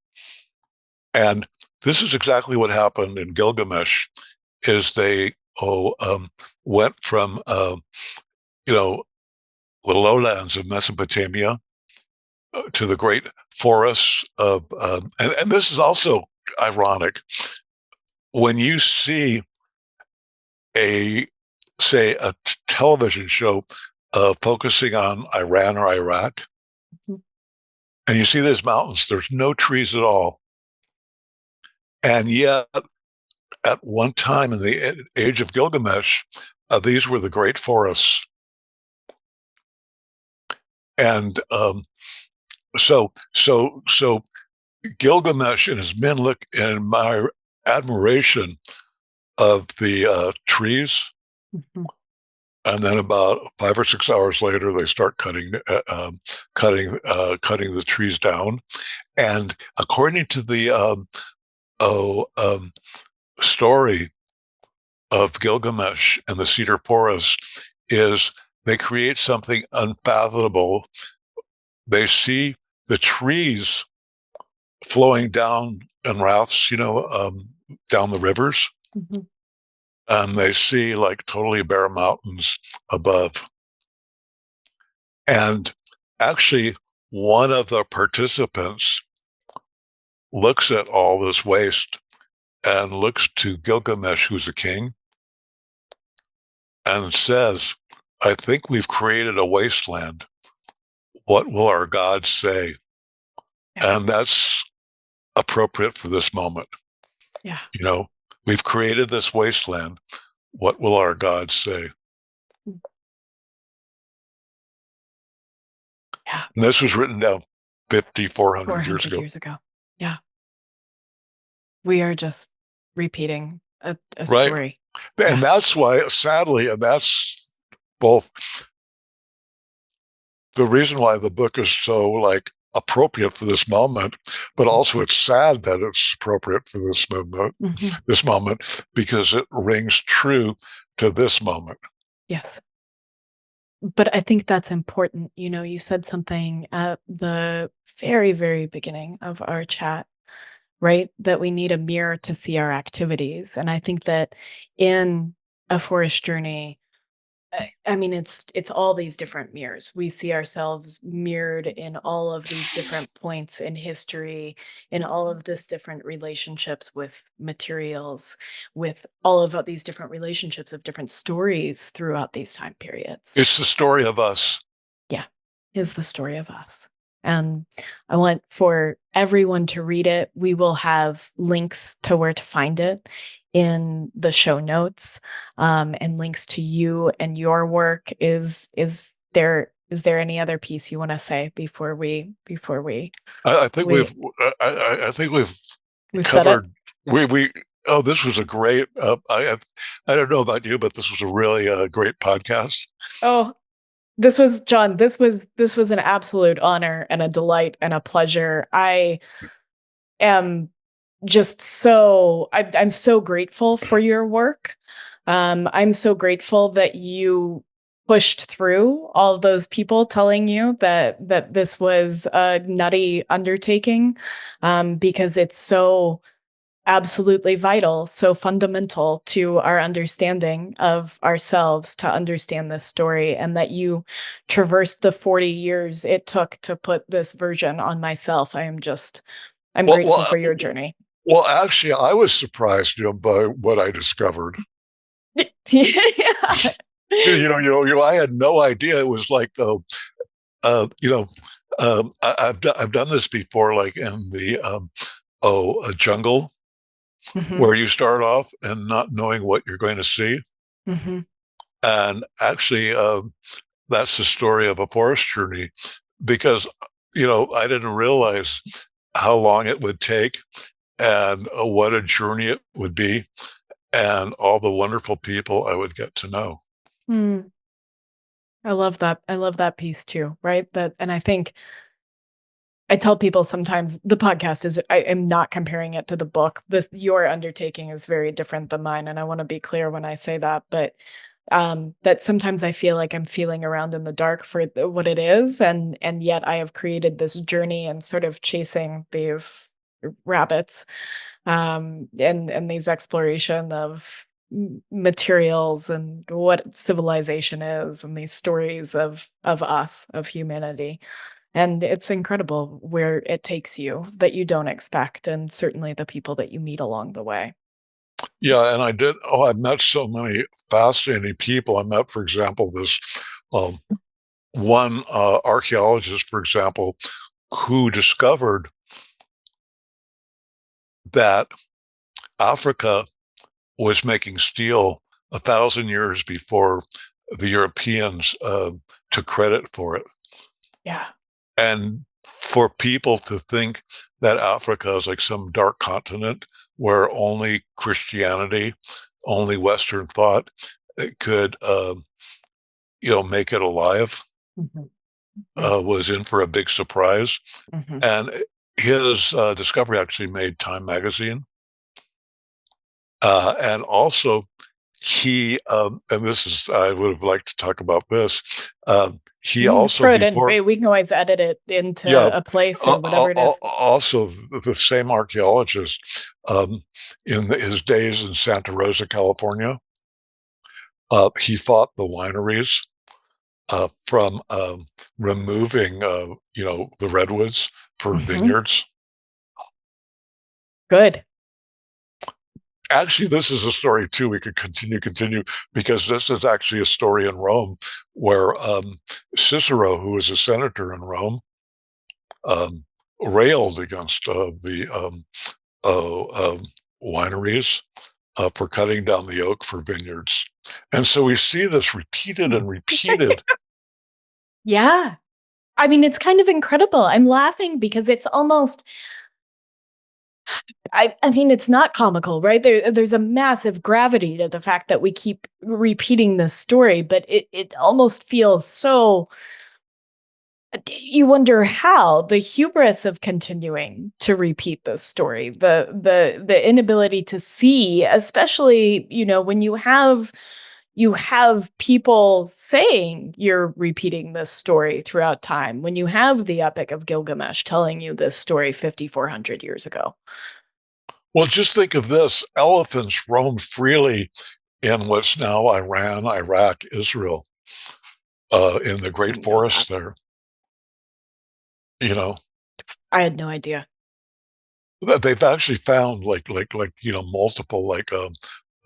And this is exactly what happened in Gilgamesh, is they went from you know the lowlands of Mesopotamia to the great forests of and this is also ironic when you see a say a television show focusing on Iran or Iraq, Mhm. and you see these mountains. There's no trees at all. And yet, at one time in the age of Gilgamesh, these were the great forests. And so Gilgamesh and his men look in my admiration of the trees, Mhm. and then about 5 or 6 hours later, they start cutting the trees down. And according to the oh, story of Gilgamesh and the cedar forest, is they create something unfathomable. They see the trees flowing down in rafts, down the rivers, Mhm. and they see like totally bare mountains above. And actually, one of the participants looks at all this waste and looks to Gilgamesh, who's a king, and says, I think we've created a wasteland. What will our gods say? Yeah. And that's appropriate for this moment. Yeah. You know, we've created this wasteland. What will our gods say? Yeah. And this was written down 5,400 years 400 ago. years ago. Yeah. We are just repeating a Right. story. And Yeah. that's why, sadly, and that's both the reason why the book is so like appropriate for this moment, but also it's sad that it's appropriate for Mhm. this moment, because it rings true to this moment. Yes. But I think that's important. You said something at the very, very beginning of our chat, right? That we need a mirror to see our activities. And I think that in a forest journey, I mean, it's all these different mirrors. We see ourselves mirrored in all of these different points in history, in all of this different relationships with materials, with all of these different relationships of different stories throughout these time periods. It's the story of us. Yeah, is the story of us. And I want for everyone to read it. We will have links to where to find it in the show notes, and links to you and your work. Is there any other piece you want to say before we I think we I think we've we said it? covered. We Oh, this was a great. I don't know about you, but this was a really great podcast. Oh, this was John. This was an absolute honor and a delight and a pleasure. I am I'm so grateful for your work. I'm so grateful that you pushed through all of those people telling you that this was a nutty undertaking, because it's so absolutely vital, so fundamental to our understanding of ourselves to understand this story, and that you traversed the 40 years it took to put this version on myself. I'm Well, grateful for your journey. well, actually, I was surprised, by what I discovered. Yeah. I had no idea it was like, I've done this before, like in the a jungle, Mhm, where you start off and not knowing what you're going to see, mhm. and actually, that's the story of a forest journey, because I didn't realize how long it would take, and what a journey it would be, and all the wonderful people I would get to know. Mm, I love that. I love that piece too, right? And I think I tell people sometimes the podcast is I am not comparing it to the book. Your undertaking is very different than mine, and I wanna be clear when I say that, but, that sometimes I feel like I'm feeling around in the dark for what it is, and yet I have created this journey and sort of chasing these rabbits, and these exploration of materials and what civilization is, and these stories of us, of humanity. And it's incredible where it takes you that you don't expect, and certainly the people that you meet along the way. Yeah, and I met so many fascinating people. I met, for example, this um, one archaeologist, for example, who discovered that Africa was making steel 1,000 years before the Europeans took credit for it. Yeah. And for people to think that Africa is like some dark continent where only Christianity, only Western thought could, make it alive, Mhm. was in for a big surprise. Mhm. And his discovery actually made Time magazine. And also, and this is, I would have liked to talk about this. He also, Throw it in. before, We can always edit it into yeah, a place or whatever it is. also the same archaeologist in his days in Santa Rosa, California, he fought the wineries from removing, the redwoods for Mhm. vineyards. Good. Actually, this is a story too. We could continue because this is actually a story in Rome where Cicero, who was a senator in Rome, um, railed against the wineries for cutting down the oak for vineyards. And so we see this repeated and repeated. Yeah. I mean, it's kind of incredible. I'm laughing because it's almost I mean, it's not comical, right? There's a massive gravity to the fact that we keep repeating this story, but it almost feels so you wonder how the hubris of continuing to repeat this story, the inability to see, especially, when you have people saying you're repeating this story throughout time, when you have the Epic of Gilgamesh telling you this story 5,400 years ago. Well, just think of this: elephants roam freely in what's now Iran, Iraq, Israel, in the I great didn't know that. forests there. You know, I had no idea. they've actually found multiple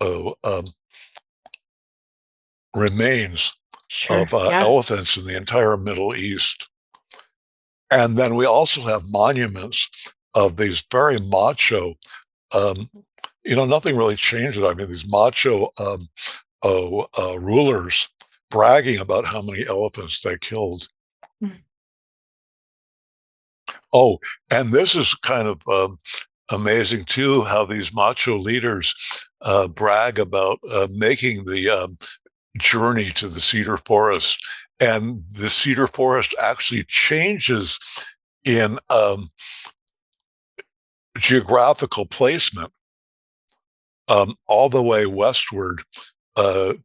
uh, um, remains Sure. of Yeah. elephants in the entire Middle East. And then we also have monuments of these very macho, um, nothing really changed it. I mean, these macho rulers bragging about how many elephants they killed. Mm. Oh, and this is kind of amazing too, how these macho leaders brag about making the journey to the cedar forest. And the cedar forest actually changes in geographical placement all the way westward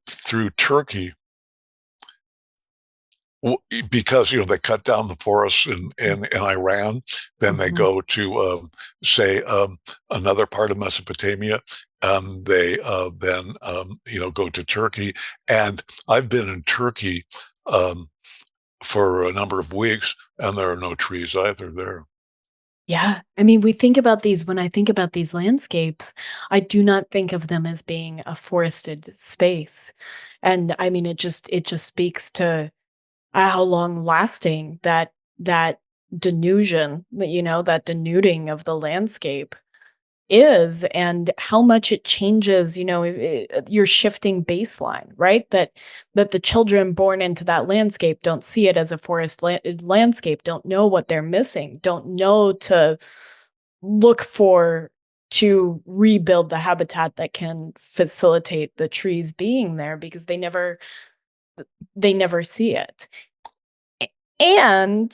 through Turkey because they cut down the forests in Iran, then they Mhm. go to say another part of Mesopotamia. They then go to Turkey, and I've been in Turkey um, for a number of weeks, and there are no trees either there. Yeah. I mean, we think about these when I think about these landscapes, I do not think of them as being a forested space. And I mean, it just speaks to how long lasting that denusion, that denuding of the landscape is, and how much it changes, your shifting baseline, right? That the children born into that landscape don't see it as a landscape, don't know what they're missing, don't know to look for to rebuild the habitat that can facilitate the trees being there, because they never see it. And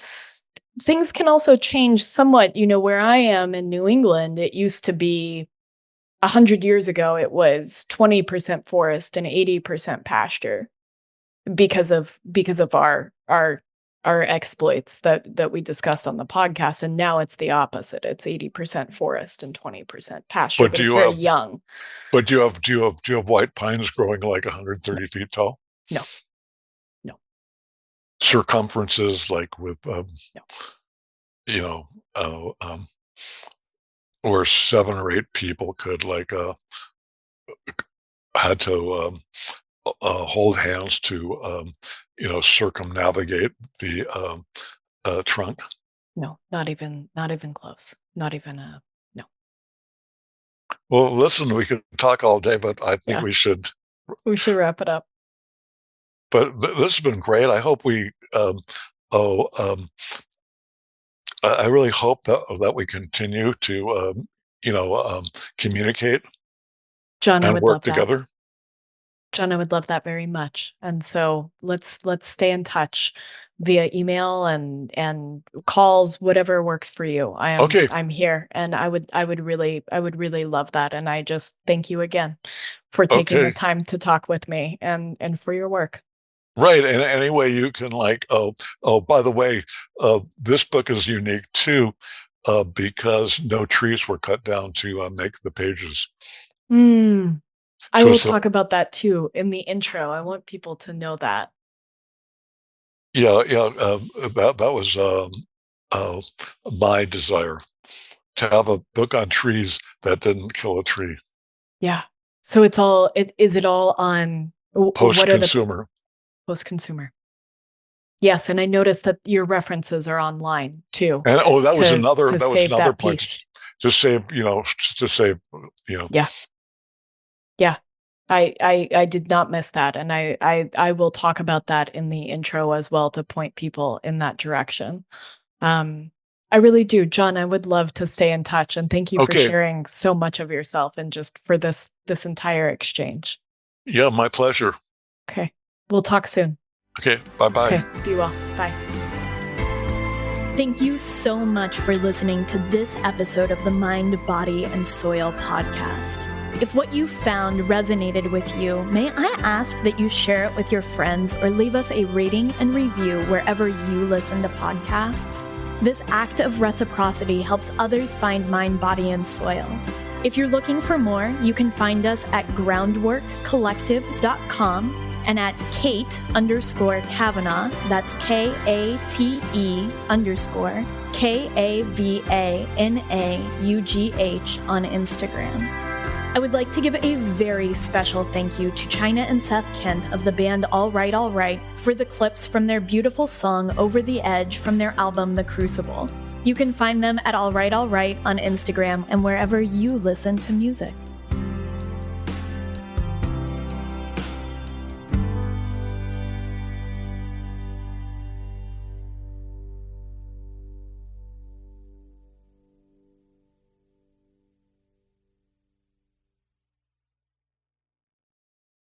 things can also change somewhat, where I am in New England, it used to be 100 years ago, it was 20% forest and 80% pasture because of our exploits that we discussed on the podcast. And now it's the opposite. It's 80% forest and 20% pasture, But but do it's you very have young. do you have white pines growing like 130 feet tall? No, no, Circumferences like with no. you know uh, um, where 7 or 8 people could had to hold hands to circumnavigate the trunk. No, not even close. Not even a no. Well, listen, we could talk all day, but I think Yeah, we should. we should wrap it up. But this has been great. I hope we. Oh, I really hope that we continue to, communicate John, I and would work love that. together. John, I would love that very much. And so let's stay in touch via email and calls, whatever works for you. Okay, I'm here, and I would really love that. And I just thank you again for taking the okay, time to talk with me and for your work. right. And any way you can, by the way, this book is unique too, because no trees were cut down to make the pages. Mm, I So will it's a, talk about that too in the intro. I want people to know that. yeah, yeah. That was uh, my desire to have a book on trees that didn't kill a tree. Yeah. So is it all on Post what are the consumer. post consumer? Yes, and I noticed that your references are online too And that was to another to that was save another that point piece. to save, to save, you know. Yeah. Yeah. I did not miss that, and I will talk about that in the intro as well to point people in that direction. Um, I really do. John, I would love to stay in touch, and thank you for Okay. sharing so much of yourself and just for this entire exchange. Yeah, my pleasure. Okay. We'll talk soon. Okay. Bye-bye. Okay. Be well. Bye. Thank you so much for listening to this episode of the Mind, Body, and Soil podcast. If what you found resonated with you, may I ask that you share it with your friends or leave us a rating and review wherever you listen to podcasts? This act of reciprocity helps others find Mind, Body, and Soil. If you're looking for more, you can find us at groundworkcollective.com and at Kate_Kavanaugh, that's KATE_KAVANAUGH on Instagram. I would like to give a very special thank you to China and Seth Kent of the band All Right for the clips from their beautiful song Over the Edge from their album The Crucible. You can find them at All Right on Instagram and wherever you listen to music.